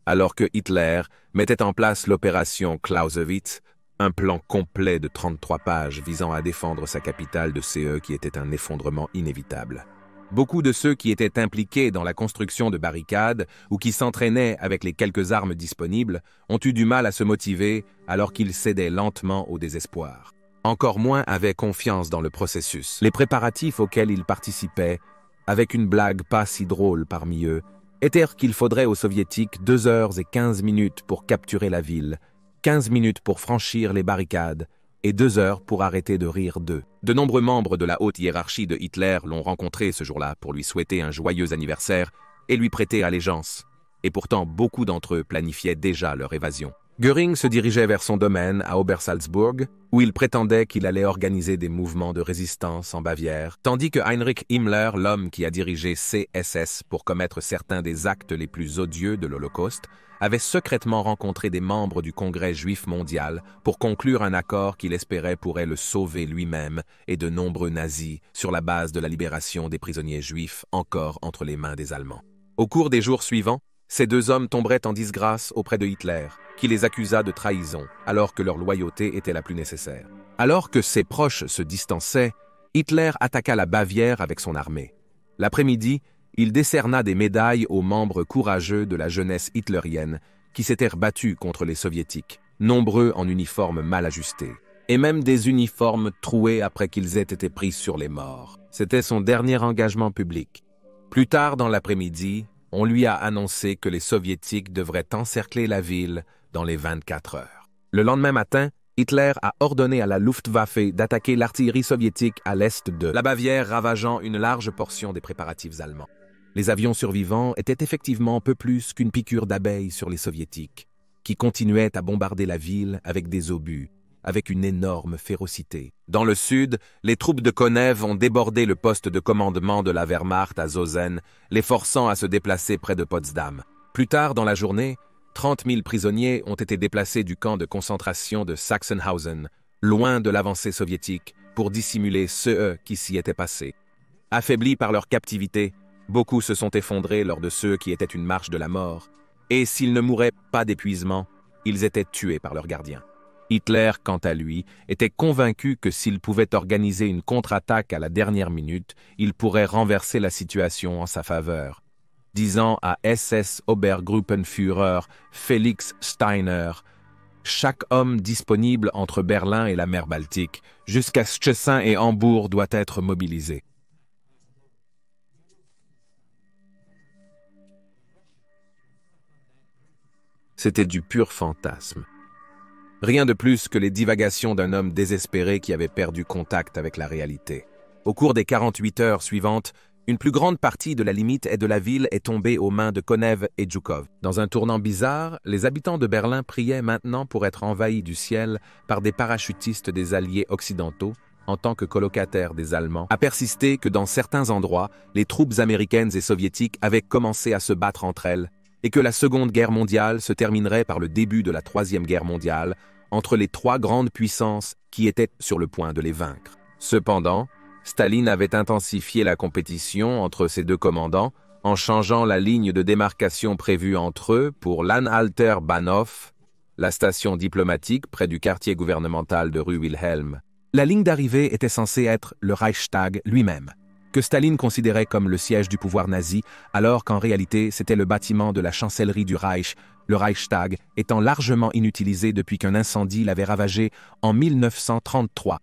Speaker 1: alors que Hitler mettait en place l'opération Clausewitz, un plan complet de 33 pages visant à défendre sa capitale de CE qui était un effondrement inévitable. Beaucoup de ceux qui étaient impliqués dans la construction de barricades ou qui s'entraînaient avec les quelques armes disponibles ont eu du mal à se motiver alors qu'ils cédaient lentement au désespoir. Encore moins avaient confiance dans le processus. Les préparatifs auxquels ils participaient, avec une blague pas si drôle parmi eux, étaient qu'il faudrait aux Soviétiques 2 heures et 15 minutes pour capturer la ville, 15 minutes pour franchir les barricades, et 2 heures pour arrêter de rire d'eux. De nombreux membres de la haute hiérarchie de Hitler l'ont rencontré ce jour-là pour lui souhaiter un joyeux anniversaire et lui prêter allégeance. Et pourtant, beaucoup d'entre eux planifiaient déjà leur évasion. Göring se dirigeait vers son domaine à Obersalzburg, où il prétendait qu'il allait organiser des mouvements de résistance en Bavière, tandis que Heinrich Himmler, l'homme qui a dirigé CSS pour commettre certains des actes les plus odieux de l'Holocauste, avait secrètement rencontré des membres du Congrès juif mondial pour conclure un accord qu'il espérait pourrait le sauver lui-même et de nombreux nazis sur la base de la libération des prisonniers juifs encore entre les mains des Allemands. Au cours des jours suivants, ces 2 hommes tomberaient en disgrâce auprès de Hitler, qui les accusa de trahison, alors que leur loyauté était la plus nécessaire. Alors que ses proches se distançaient, Hitler attaqua la Bavière avec son armée. L'après-midi, Il décerna des médailles aux membres courageux de la jeunesse hitlérienne qui s'étaient battus contre les soviétiques, nombreux en uniformes mal ajustés, et même des uniformes troués après qu'ils aient été pris sur les morts. C'était son dernier engagement public. Plus tard dans l'après-midi, on lui a annoncé que les soviétiques devraient encercler la ville dans les 24 heures. Le lendemain matin, Hitler a ordonné à la Luftwaffe d'attaquer l'artillerie soviétique à l'est de la Bavière, ravageant une large portion des préparatifs allemands. Les avions survivants étaient effectivement peu plus qu'une piqûre d'abeilles sur les soviétiques, qui continuaient à bombarder la ville avec des obus, avec une énorme férocité. Dans le sud, les troupes de Konev ont débordé le poste de commandement de la Wehrmacht à Zosen, les forçant à se déplacer près de Potsdam. Plus tard dans la journée, 30 000 prisonniers ont été déplacés du camp de concentration de Sachsenhausen, loin de l'avancée soviétique, pour dissimuler ceux qui s'y étaient passés. Affaiblis par leur captivité, beaucoup se sont effondrés lors de ceux qui étaient une marche de la mort, et s'ils ne mouraient pas d'épuisement, ils étaient tués par leurs gardiens. Hitler, quant à lui, était convaincu que s'il pouvait organiser une contre-attaque à la dernière minute, il pourrait renverser la situation en sa faveur, disant à SS Obergruppenführer Felix Steiner « Chaque homme disponible entre Berlin et la mer Baltique, jusqu'à Szczecin et Hambourg doit être mobilisé. » C'était du pur fantasme. Rien de plus que les divagations d'un homme désespéré qui avait perdu contact avec la réalité. Au cours des 48 heures suivantes, une plus grande partie de la limite est de la ville est tombée aux mains de Konev et Zhukov. Dans un tournant bizarre, les habitants de Berlin priaient maintenant pour être envahis du ciel par des parachutistes des alliés occidentaux, en tant que colocataires des Allemands, a persisté que dans certains endroits, les troupes américaines et soviétiques avaient commencé à se battre entre elles, et que la Seconde Guerre mondiale se terminerait par le début de la Troisième Guerre mondiale, entre les trois grandes puissances qui étaient sur le point de les vaincre. Cependant, Staline avait intensifié la compétition entre ces deux commandants en changeant la ligne de démarcation prévue entre eux pour l'Anhalter Bahnhof, la station diplomatique près du quartier gouvernemental de rue Wilhelm. La ligne d'arrivée était censée être le Reichstag lui-même, que Staline considérait comme le siège du pouvoir nazi, alors qu'en réalité c'était le bâtiment de la chancellerie du Reich, le Reichstag étant largement inutilisé depuis qu'un incendie l'avait ravagé en 1933.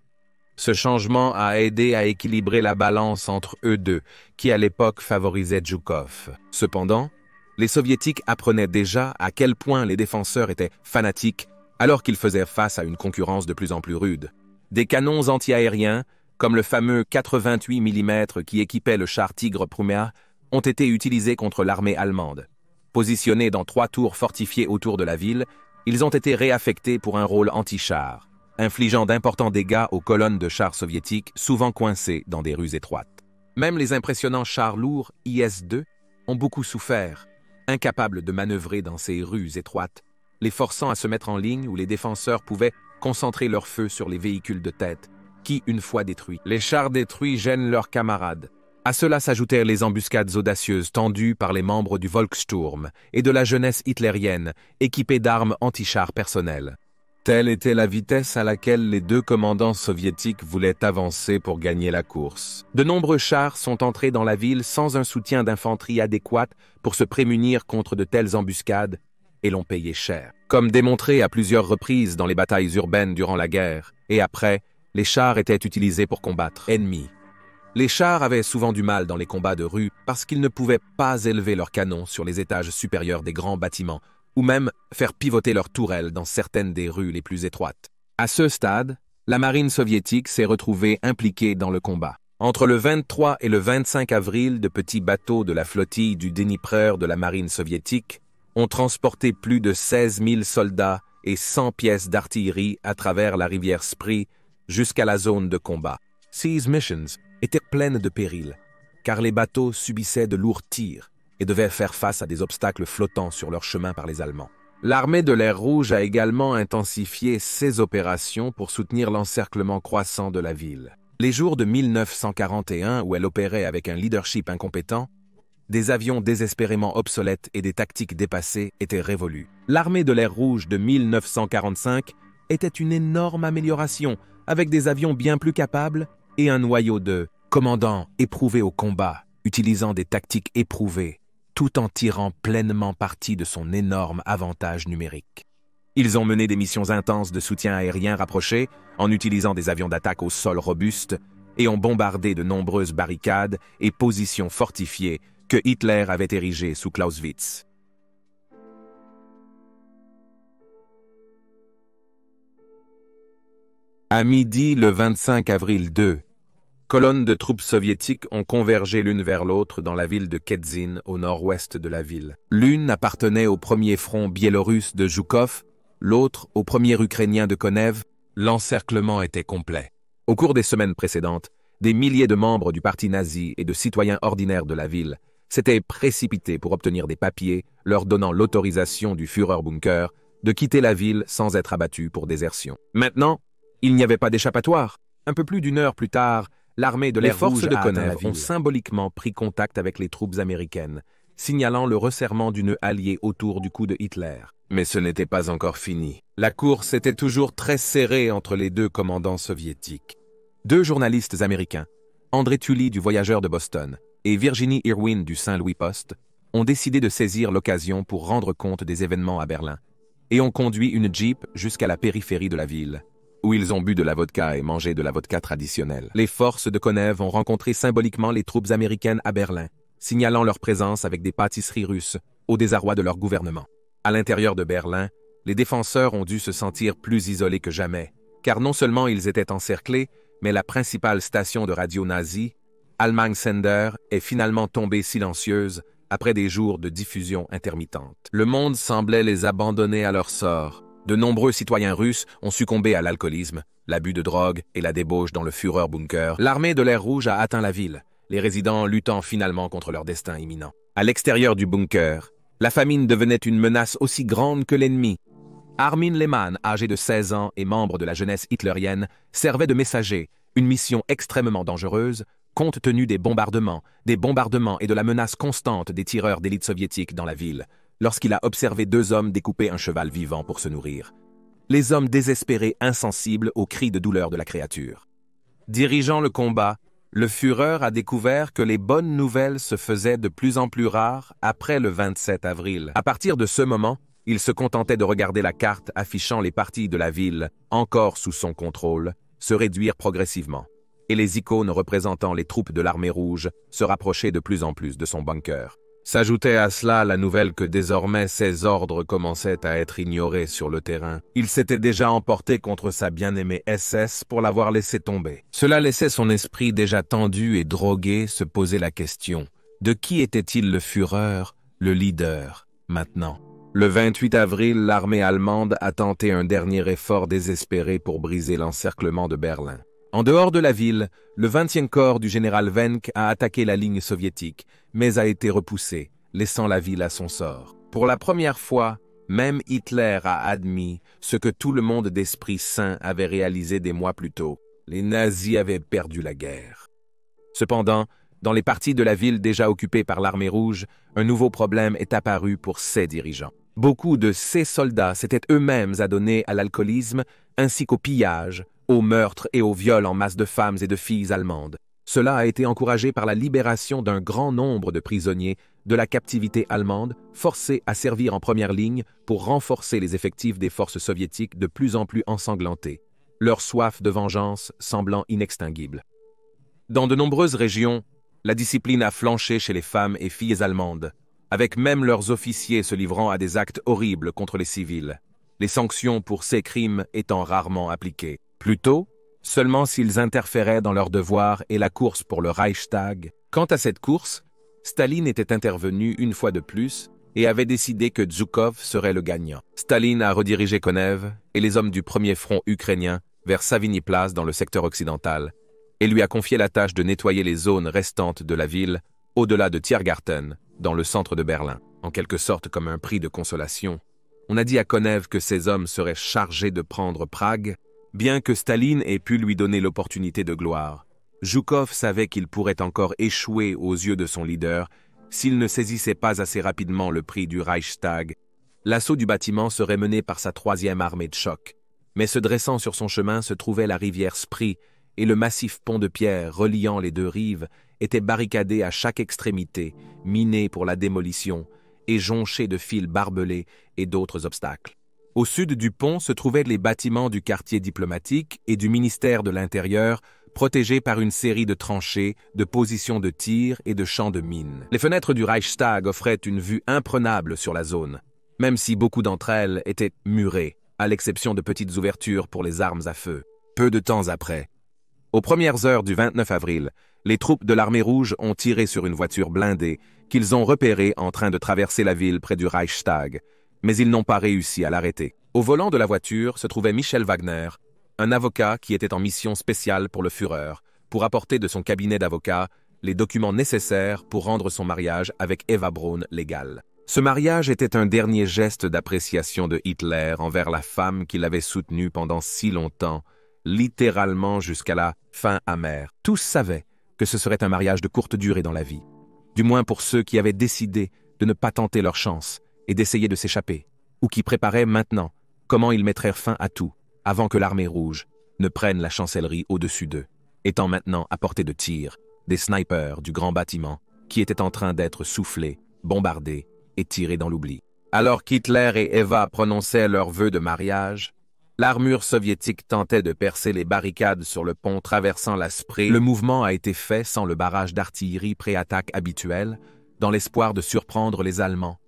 Speaker 1: Ce changement a aidé à équilibrer la balance entre eux deux, qui à l'époque favorisait Zhukov. Cependant, les soviétiques apprenaient déjà à quel point les défenseurs étaient fanatiques, alors qu'ils faisaient face à une concurrence de plus en plus rude. Des canons anti-aériens, comme le fameux 88 mm qui équipait le char Tigre Prumea, ont été utilisés contre l'armée allemande. Positionnés dans 3 tours fortifiées autour de la ville, ils ont été réaffectés pour un rôle anti-char, infligeant d'importants dégâts aux colonnes de chars soviétiques souvent coincées dans des rues étroites. Même les impressionnants chars lourds IS-2 ont beaucoup souffert, incapables de manœuvrer dans ces rues étroites, les forçant à se mettre en ligne où les défenseurs pouvaient concentrer leur feu sur les véhicules de tête, qui, une fois détruits, les chars détruits gênent leurs camarades. À cela s'ajoutèrent les embuscades audacieuses tendues par les membres du Volkssturm et de la jeunesse hitlérienne, équipée d'armes anti-chars personnelles. Telle était la vitesse à laquelle les deux commandants soviétiques voulaient avancer pour gagner la course. De nombreux chars sont entrés dans la ville sans un soutien d'infanterie adéquat pour se prémunir contre de telles embuscades et l'ont payé cher. Comme démontré à plusieurs reprises dans les batailles urbaines durant la guerre, et après, les chars étaient utilisés pour combattre ennemis. Les chars avaient souvent du mal dans les combats de rue parce qu'ils ne pouvaient pas élever leurs canons sur les étages supérieurs des grands bâtiments ou même faire pivoter leurs tourelles dans certaines des rues les plus étroites. À ce stade, la marine soviétique s'est retrouvée impliquée dans le combat. Entre le 23 et le 25 avril, de petits bateaux de la flottille du Dniepr de la marine soviétique ont transporté plus de 16 000 soldats et 100 pièces d'artillerie à travers la rivière Spree jusqu'à la zone de combat. Ces missions étaient pleines de périls, car les bateaux subissaient de lourds tirs et devaient faire face à des obstacles flottants sur leur chemin par les Allemands. L'armée de l'air Rouge a également intensifié ses opérations pour soutenir l'encerclement croissant de la ville. Les jours de 1941, où elle opérait avec un leadership incompétent, des avions désespérément obsolètes et des tactiques dépassées étaient révolus. L'armée de l'air Rouge de 1945 était une énorme amélioration, avec des avions bien plus capables et un noyau de commandants éprouvés au combat utilisant des tactiques éprouvées, tout en tirant pleinement parti de son énorme avantage numérique. Ils ont mené des missions intenses de soutien aérien rapproché en utilisant des avions d'attaque au sol robustes et ont bombardé de nombreuses barricades et positions fortifiées que Hitler avait érigées sous Clausewitz. À midi, le 25 avril 2, colonnes de troupes soviétiques ont convergé l'une vers l'autre dans la ville de Kedzin, au nord-ouest de la ville. L'une appartenait au premier front biélorusse de Zhukov, l'autre au premier ukrainien de Konev. L'encerclement était complet. Au cours des semaines précédentes, des milliers de membres du parti nazi et de citoyens ordinaires de la ville s'étaient précipités pour obtenir des papiers leur donnant l'autorisation du Führerbunker de quitter la ville sans être abattus pour désertion. Maintenant, il n'y avait pas d'échappatoire. Un peu plus d'une heure plus tard, l'armée de l'air rouge de Konev ont symboliquement pris contact avec les troupes américaines, signalant le resserrement du nœud allié autour du cou de Hitler. Mais ce n'était pas encore fini. La course était toujours très serrée entre les deux commandants soviétiques. Deux journalistes américains, André Tully du Voyageur de Boston et Virginie Irwin du Saint-Louis Post, ont décidé de saisir l'occasion pour rendre compte des événements à Berlin et ont conduit une Jeep jusqu'à la périphérie de la ville, où ils ont bu de la vodka et mangé de la vodka traditionnelle. Les forces de Konev ont rencontré symboliquement les troupes américaines à Berlin, signalant leur présence avec des pâtisseries russes, au désarroi de leur gouvernement. À l'intérieur de Berlin, les défenseurs ont dû se sentir plus isolés que jamais, car non seulement ils étaient encerclés, mais la principale station de radio nazie, Allemagne Sender, est finalement tombée silencieuse après des jours de diffusion intermittente. Le monde semblait les abandonner à leur sort. De nombreux citoyens russes ont succombé à l'alcoolisme, l'abus de drogue et la débauche dans le Führerbunker. L'armée de l'air rouge a atteint la ville, les résidents luttant finalement contre leur destin imminent. À l'extérieur du bunker, la famine devenait une menace aussi grande que l'ennemi. Armin Lehmann, âgé de 16 ans et membre de la jeunesse hitlérienne, servait de messager, une mission extrêmement dangereuse, compte tenu des bombardements et de la menace constante des tireurs d'élite soviétiques dans la ville, lorsqu'il a observé deux hommes découper un cheval vivant pour se nourrir. Les hommes désespérés, insensibles aux cris de douleur de la créature. Dirigeant le combat, le Führer a découvert que les bonnes nouvelles se faisaient de plus en plus rares après le 27 avril. À partir de ce moment, il se contentait de regarder la carte affichant les parties de la ville, encore sous son contrôle, se réduire progressivement, et les icônes représentant les troupes de l'armée rouge se rapprochaient de plus en plus de son bunker. S'ajoutait à cela la nouvelle que désormais ses ordres commençaient à être ignorés sur le terrain. Il s'était déjà emporté contre sa bien-aimée SS pour l'avoir laissé tomber. Cela laissait son esprit déjà tendu et drogué se poser la question: de qui était-il le Führer, le leader, maintenant? Le 28 avril, l'armée allemande a tenté un dernier effort désespéré pour briser l'encerclement de Berlin. En dehors de la ville, le 20e corps du général Wenck a attaqué la ligne soviétique, mais a été repoussé, laissant la ville à son sort. Pour la première fois, même Hitler a admis ce que tout le monde d'esprit sain avait réalisé des mois plus tôt. Les nazis avaient perdu la guerre. Cependant, dans les parties de la ville déjà occupées par l'armée rouge, un nouveau problème est apparu pour ses dirigeants. Beaucoup de ces soldats s'étaient eux-mêmes adonnés à l'alcoolisme ainsi qu'au pillage, aux meurtres et aux viols en masse de femmes et de filles allemandes. Cela a été encouragé par la libération d'un grand nombre de prisonniers de la captivité allemande, forcés à servir en première ligne pour renforcer les effectifs des forces soviétiques de plus en plus ensanglantées, leur soif de vengeance semblant inextinguible. Dans de nombreuses régions, la discipline a flanché chez les femmes et filles allemandes, avec même leurs officiers se livrant à des actes horribles contre les civils, les sanctions pour ces crimes étant rarement appliquées. Plutôt, seulement s'ils interféraient dans leurs devoirs et la course pour le Reichstag. Quant à cette course, Staline était intervenu une fois de plus et avait décidé que Zhukov serait le gagnant. Staline a redirigé Konev et les hommes du premier front ukrainien vers Savigny Place dans le secteur occidental et lui a confié la tâche de nettoyer les zones restantes de la ville au-delà de Tiergarten, dans le centre de Berlin. En quelque sorte comme un prix de consolation, on a dit à Konev que ces hommes seraient chargés de prendre Prague. Bien que Staline ait pu lui donner l'opportunité de gloire, Zhukov savait qu'il pourrait encore échouer aux yeux de son leader s'il ne saisissait pas assez rapidement le prix du Reichstag. L'assaut du bâtiment serait mené par sa 3e armée de choc, mais se dressant sur son chemin se trouvait la rivière Spree et le massif pont de pierre reliant les deux rives était barricadé à chaque extrémité, miné pour la démolition et jonché de fils barbelés et d'autres obstacles. Au sud du pont se trouvaient les bâtiments du quartier diplomatique et du ministère de l'Intérieur, protégés par une série de tranchées, de positions de tir et de champs de mines. Les fenêtres du Reichstag offraient une vue imprenable sur la zone, même si beaucoup d'entre elles étaient murées, à l'exception de petites ouvertures pour les armes à feu. Peu de temps après, aux premières heures du 29 avril, les troupes de l'armée rouge ont tiré sur une voiture blindée qu'ils ont repérée en train de traverser la ville près du Reichstag, mais ils n'ont pas réussi à l'arrêter. Au volant de la voiture se trouvait Michel Wagner, un avocat qui était en mission spéciale pour le Führer, pour apporter de son cabinet d'avocat les documents nécessaires pour rendre son mariage avec Eva Braun légal. Ce mariage était un dernier geste d'appréciation de Hitler envers la femme qu'il avait soutenue pendant si longtemps, littéralement jusqu'à la fin amère. Tous savaient que ce serait un mariage de courte durée dans la vie, du moins pour ceux qui avaient décidé de ne pas tenter leur chance et d'essayer de s'échapper, ou qui préparaient maintenant comment ils mettraient fin à tout, avant que l'armée rouge ne prenne la chancellerie au-dessus d'eux, étant maintenant à portée de tir des snipers du grand bâtiment qui étaient en train d'être soufflés, bombardés et tirés dans l'oubli. Alors qu'Hitler et Eva prononçaient leurs vœux de mariage, l'armure soviétique tentait de percer les barricades sur le pont traversant la Spree. Le mouvement a été fait sans le barrage d'artillerie pré-attaque habituel, dans l'espoir de surprendre les Allemands.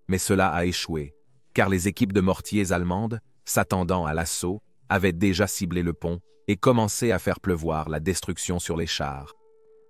Speaker 1: Mais cela a échoué, car les équipes de mortiers allemandes, s'attendant à l'assaut, avaient déjà ciblé le pont et commencé à faire pleuvoir la destruction sur les chars.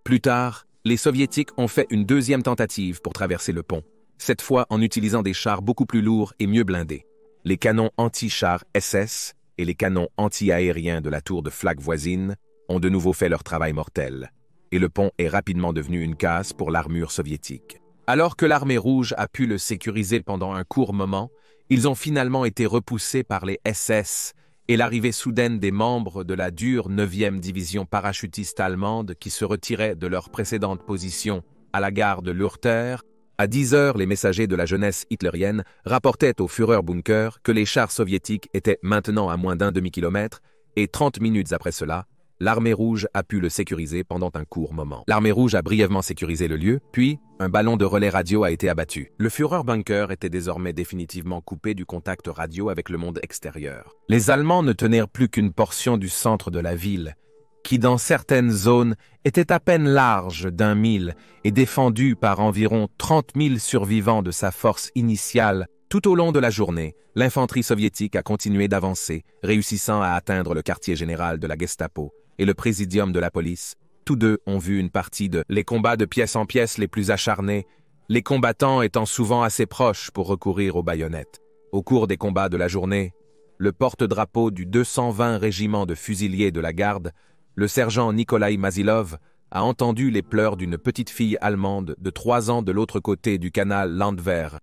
Speaker 1: Plus tard, les Soviétiques ont fait une deuxième tentative pour traverser le pont, cette fois en utilisant des chars beaucoup plus lourds et mieux blindés. Les canons anti-chars SS et les canons anti-aériens de la tour de flak voisine ont de nouveau fait leur travail mortel, et le pont est rapidement devenu une casse pour l'armure soviétique. Alors que l'armée rouge a pu le sécuriser pendant un court moment, ils ont finalement été repoussés par les SS et l'arrivée soudaine des membres de la dure 9e division parachutiste allemande qui se retiraient de leur précédente position à la gare de Lurter. À 10 heures, les messagers de la jeunesse hitlérienne rapportaient au Führerbunker que les chars soviétiques étaient maintenant à moins d'un demi-kilomètre et 30 minutes après cela, l'armée rouge a pu le sécuriser pendant un court moment. L'armée rouge a brièvement sécurisé le lieu, puis un ballon de relais radio a été abattu. Le Führerbunker était désormais définitivement coupé du contact radio avec le monde extérieur. Les Allemands ne tenaient plus qu'une portion du centre de la ville, qui dans certaines zones était à peine large d'1 mille et défendue par environ 30 000 survivants de sa force initiale. Tout au long de la journée, l'infanterie soviétique a continué d'avancer, réussissant à atteindre le quartier général de la Gestapo et le présidium de la police. Tous deux ont vu une partie de les combats de pièce en pièce les plus acharnés, les combattants étant souvent assez proches pour recourir aux baïonnettes. Au cours des combats de la journée, le porte-drapeau du 220 régiment de fusiliers de la garde, le sergent Nikolai Mazilov, a entendu les pleurs d'une petite fille allemande de 3 ans de l'autre côté du canal Landwehr.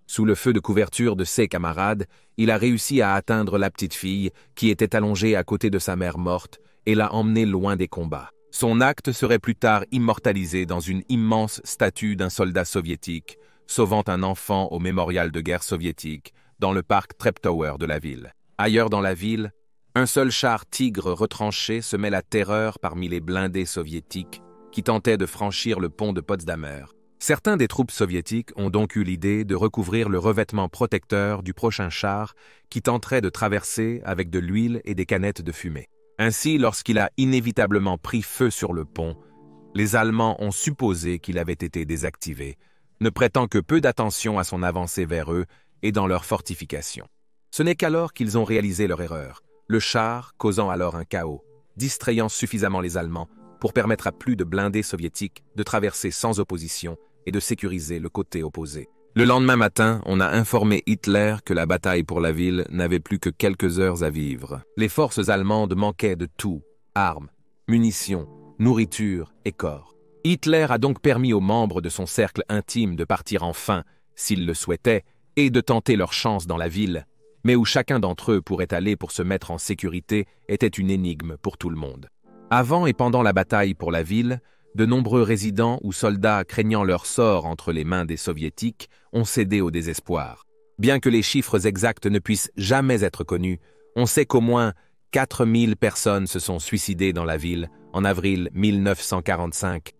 Speaker 1: Sous le feu de couverture de ses camarades, il a réussi à atteindre la petite fille qui était allongée à côté de sa mère morte et l'a emmenée loin des combats. Son acte serait plus tard immortalisé dans une immense statue d'un soldat soviétique, sauvant un enfant au mémorial de guerre soviétique, dans le parc Treptower de la ville. Ailleurs dans la ville, un seul char Tigre retranché semait la terreur parmi les blindés soviétiques qui tentaient de franchir le pont de Potsdamer. Certains des troupes soviétiques ont donc eu l'idée de recouvrir le revêtement protecteur du prochain char qui tenterait de traverser avec de l'huile et des canettes de fumée. Ainsi, lorsqu'il a inévitablement pris feu sur le pont, les Allemands ont supposé qu'il avait été désactivé, ne prêtant que peu d'attention à son avancée vers eux et dans leurs fortifications. Ce n'est qu'alors qu'ils ont réalisé leur erreur, le char causant alors un chaos, distrayant suffisamment les Allemands pour permettre à plus de blindés soviétiques de traverser sans opposition et de sécuriser le côté opposé. Le lendemain matin, on a informé Hitler que la bataille pour la ville n'avait plus que quelques heures à vivre. Les forces allemandes manquaient de tout, armes, munitions, nourriture et corps. Hitler a donc permis aux membres de son cercle intime de partir enfin, s'ils le souhaitaient, et de tenter leur chance dans la ville, mais où chacun d'entre eux pourrait aller pour se mettre en sécurité était une énigme pour tout le monde. Avant et pendant la bataille pour la ville, de nombreux résidents ou soldats craignant leur sort entre les mains des Soviétiques ont cédé au désespoir. Bien que les chiffres exacts ne puissent jamais être connus, on sait qu'au moins 4000 personnes se sont suicidées dans la ville en avril 1945.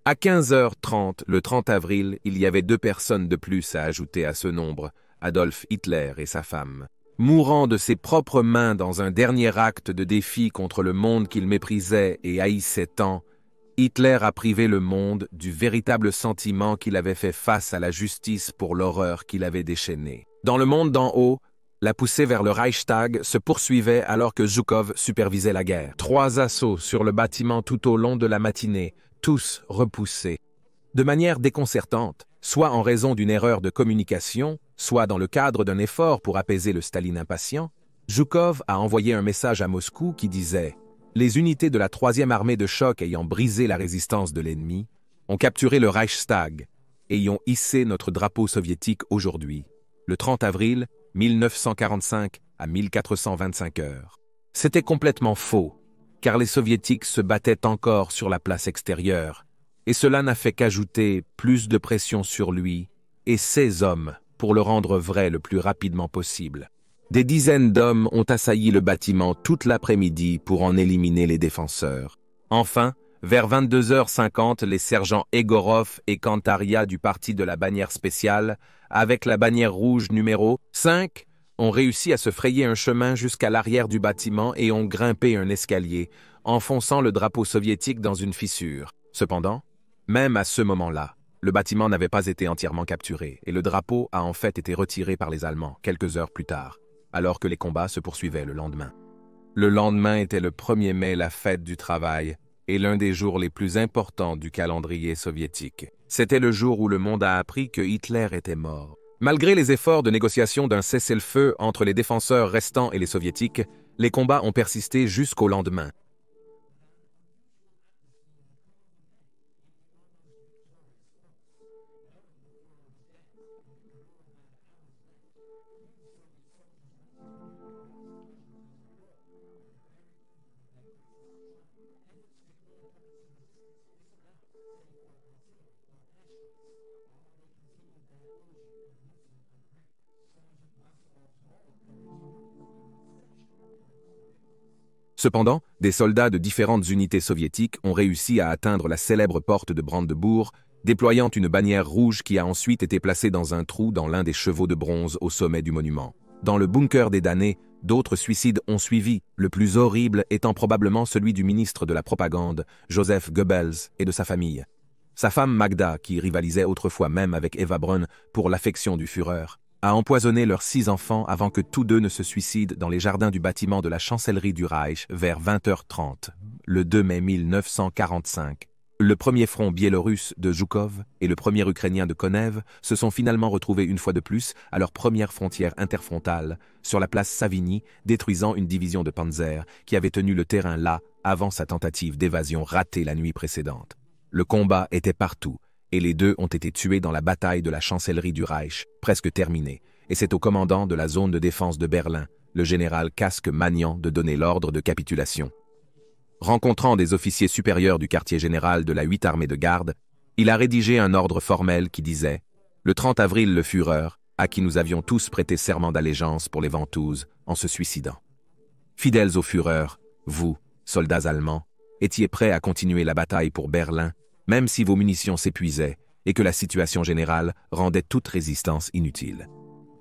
Speaker 1: À 15h30, le 30 avril, il y avait 2 personnes de plus à ajouter à ce nombre, Adolf Hitler et sa femme. Mourant de ses propres mains dans un dernier acte de défi contre le monde qu'il méprisait et haïssait tant, Hitler a privé le monde du véritable sentiment qu'il avait fait face à la justice pour l'horreur qu'il avait déchaînée. Dans le monde d'en haut, la poussée vers le Reichstag se poursuivait alors que Zhukov supervisait la guerre. 3 assauts sur le bâtiment tout au long de la matinée, tous repoussés. De manière déconcertante, soit en raison d'une erreur de communication, soit dans le cadre d'un effort pour apaiser le Staline impatient, Zhukov a envoyé un message à Moscou qui disait « Les unités de la 3e armée de choc ayant brisé la résistance de l'ennemi ont capturé le Reichstag et y ont hissé notre drapeau soviétique aujourd'hui, le 30 avril 1945 à 1425 heures. » C'était complètement faux, car les soviétiques se battaient encore sur la place extérieure, et cela n'a fait qu'ajouter plus de pression sur lui et ses hommes pour le rendre vrai le plus rapidement possible. Des dizaines d'hommes ont assailli le bâtiment toute l'après-midi pour en éliminer les défenseurs. Enfin, vers 22h50, les sergents Egorov et Kantaria du parti de la bannière spéciale, avec la bannière rouge numéro 5, ont réussi à se frayer un chemin jusqu'à l'arrière du bâtiment et ont grimpé un escalier, enfonçant le drapeau soviétique dans une fissure. Cependant, même à ce moment-là, le bâtiment n'avait pas été entièrement capturé et le drapeau a en fait été retiré par les Allemands quelques heures plus tard, alors que les combats se poursuivaient le lendemain. Le lendemain était le 1er mai, la fête du travail, et l'un des jours les plus importants du calendrier soviétique. C'était le jour où le monde a appris que Hitler était mort. Malgré les efforts de négociation d'un cessez-le-feu entre les défenseurs restants et les soviétiques, les combats ont persisté jusqu'au lendemain. Cependant, des soldats de différentes unités soviétiques ont réussi à atteindre la célèbre porte de Brandebourg, déployant une bannière rouge qui a ensuite été placée dans un trou dans l'un des chevaux de bronze au sommet du monument. Dans le bunker des damnés, d'autres suicides ont suivi, le plus horrible étant probablement celui du ministre de la Propagande, Joseph Goebbels, et de sa famille. Sa femme Magda, qui rivalisait autrefois même avec Eva Braun pour l'affection du Führer, a empoisonné leurs 6 enfants avant que tous 2 ne se suicident dans les jardins du bâtiment de la chancellerie du Reich vers 20h30, le 2 mai 1945. Le premier front biélorusse de Zhukov et le premier ukrainien de Konev se sont finalement retrouvés une fois de plus à leur première frontière interfrontale, sur la place Savigny, détruisant une division de Panzer qui avait tenu le terrain là avant sa tentative d'évasion ratée la nuit précédente. Le combat était partout, et les 2 ont été tués dans la bataille de la chancellerie du Reich, presque terminée, et c'est au commandant de la zone de défense de Berlin, le général Casque-Magnan, de donner l'ordre de capitulation. Rencontrant des officiers supérieurs du quartier général de la 8e armée de garde, il a rédigé un ordre formel qui disait « Le 30 avril, le Führer, à qui nous avions tous prêté serment d'allégeance pour les Ventouses, en se suicidant. Fidèles au Führer, vous, soldats allemands, étiez prêts à continuer la bataille pour Berlin, même si vos munitions s'épuisaient et que la situation générale rendait toute résistance inutile.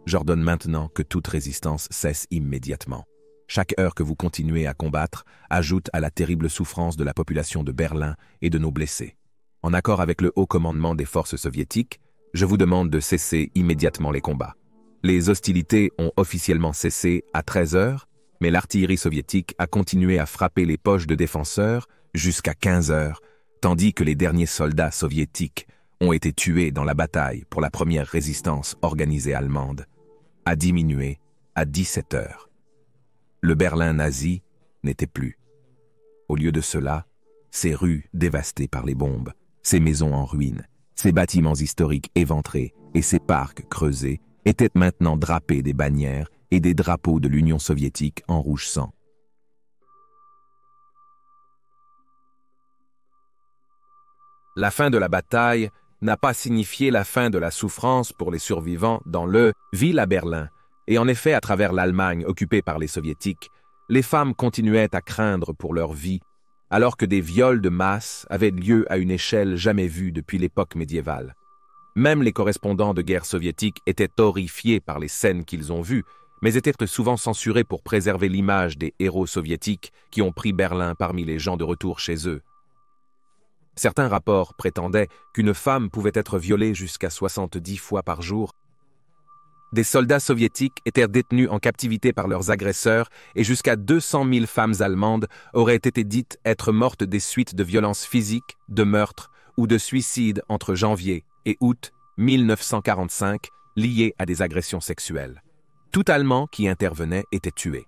Speaker 1: J'ordonne maintenant que toute résistance cesse immédiatement. Chaque heure que vous continuez à combattre ajoute à la terrible souffrance de la population de Berlin et de nos blessés. En accord avec le haut commandement des forces soviétiques, je vous demande de cesser immédiatement les combats. Les hostilités ont officiellement cessé à 13h, mais l'artillerie soviétique a continué à frapper les poches de défenseurs jusqu'à 15h, tandis que les derniers soldats soviétiques ont été tués dans la bataille pour la première résistance organisée allemande, a diminué à 17h. Le Berlin nazi n'était plus. Au lieu de cela, ces rues dévastées par les bombes, ces maisons en ruines, ces bâtiments historiques éventrés et ces parcs creusés étaient maintenant drapés des bannières et des drapeaux de l'Union soviétique en rouge sang. La fin de la bataille n'a pas signifié la fin de la souffrance pour les survivants dans le ville à Berlin, et en effet à travers l'Allemagne occupée par les Soviétiques, Les femmes continuaient à craindre pour leur vie, alors que des viols de masse avaient lieu à une échelle jamais vue depuis l'époque médiévale. Même les correspondants de guerre soviétiques étaient horrifiés par les scènes qu'ils ont vues, mais étaient souvent censurés pour préserver l'image des héros soviétiques qui ont pris Berlin parmi les gens de retour chez eux. Certains rapports prétendaient qu'une femme pouvait être violée jusqu'à 70 fois par jour. Des soldats soviétiques étaient détenus en captivité par leurs agresseurs et jusqu'à 200 000 femmes allemandes auraient été dites être mortes des suites de violences physiques, de meurtres ou de suicides entre janvier et août 1945 liés à des agressions sexuelles. Tout Allemand qui intervenait était tué.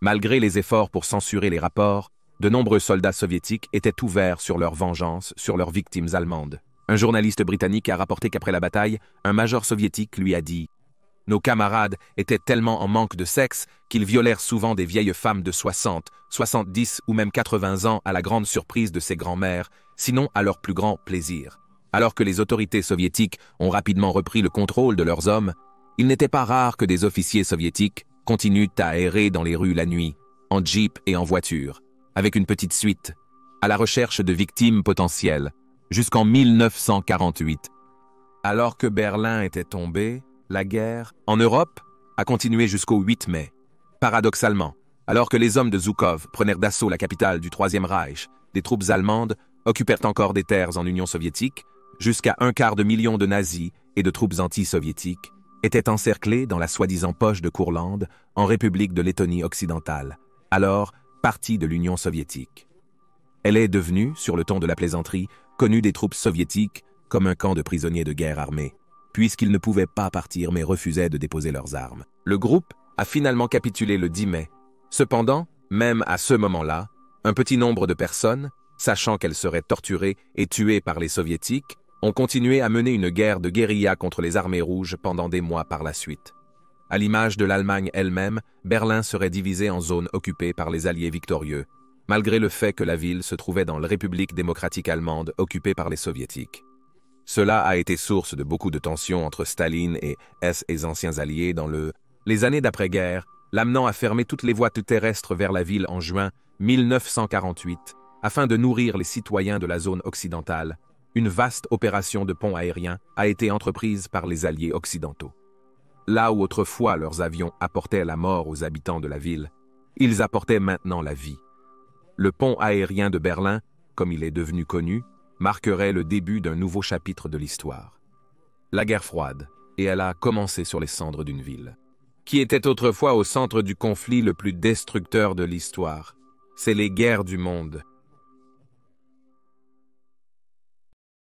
Speaker 1: Malgré les efforts pour censurer les rapports, de nombreux soldats soviétiques étaient ouverts sur leur vengeance sur leurs victimes allemandes. Un journaliste britannique a rapporté qu'après la bataille, un major soviétique lui a dit « Nos camarades étaient tellement en manque de sexe qu'ils violèrent souvent des vieilles femmes de 60, 70 ou même 80 ans à la grande surprise de ses grands-mères, sinon à leur plus grand plaisir. » Alors que les autorités soviétiques ont rapidement repris le contrôle de leurs hommes, il n'était pas rare que des officiers soviétiques continuent à errer dans les rues la nuit, en jeep et en voiture, avec une petite suite, à la recherche de victimes potentielles, jusqu'en 1948. Alors que Berlin était tombé, la guerre, en Europe, a continué jusqu'au 8 mai. Paradoxalement, alors que les hommes de Zhukov prenaient d'assaut la capitale du Troisième Reich, des troupes allemandes occupèrent encore des terres en Union soviétique, jusqu'à 250 000 de nazis et de troupes anti-soviétiques étaient encerclés dans la soi-disant poche de Courlande, en République de Lettonie occidentale, alors partie de l'Union soviétique. Elle est devenue, sur le ton de la plaisanterie, connue des troupes soviétiques comme un camp de prisonniers de guerre armés, puisqu'ils ne pouvaient pas partir mais refusaient de déposer leurs armes. Le groupe a finalement capitulé le 10 mai. Cependant, même à ce moment-là, un petit nombre de personnes, sachant qu'elles seraient torturées et tuées par les soviétiques, ont continué à mener une guerre de guérilla contre les armées rouges pendant des mois par la suite. À l'image de l'Allemagne elle-même, Berlin serait divisée en zones occupées par les Alliés victorieux, malgré le fait que la ville se trouvait dans la République démocratique allemande occupée par les Soviétiques. Cela a été source de beaucoup de tensions entre Staline et les anciens Alliés dans les années d'après-guerre, l'amenant à fermer toutes les voies terrestres vers la ville en juin 1948, afin de nourrir les citoyens de la zone occidentale. Une vaste opération de pont aérien a été entreprise par les Alliés occidentaux. Là où autrefois leurs avions apportaient la mort aux habitants de la ville, ils apportaient maintenant la vie. Le pont aérien de Berlin, comme il est devenu connu, marquerait le début d'un nouveau chapitre de l'histoire. La guerre froide, et elle a commencé sur les cendres d'une ville, qui était autrefois au centre du conflit le plus destructeur de l'histoire. C'est les guerres du monde,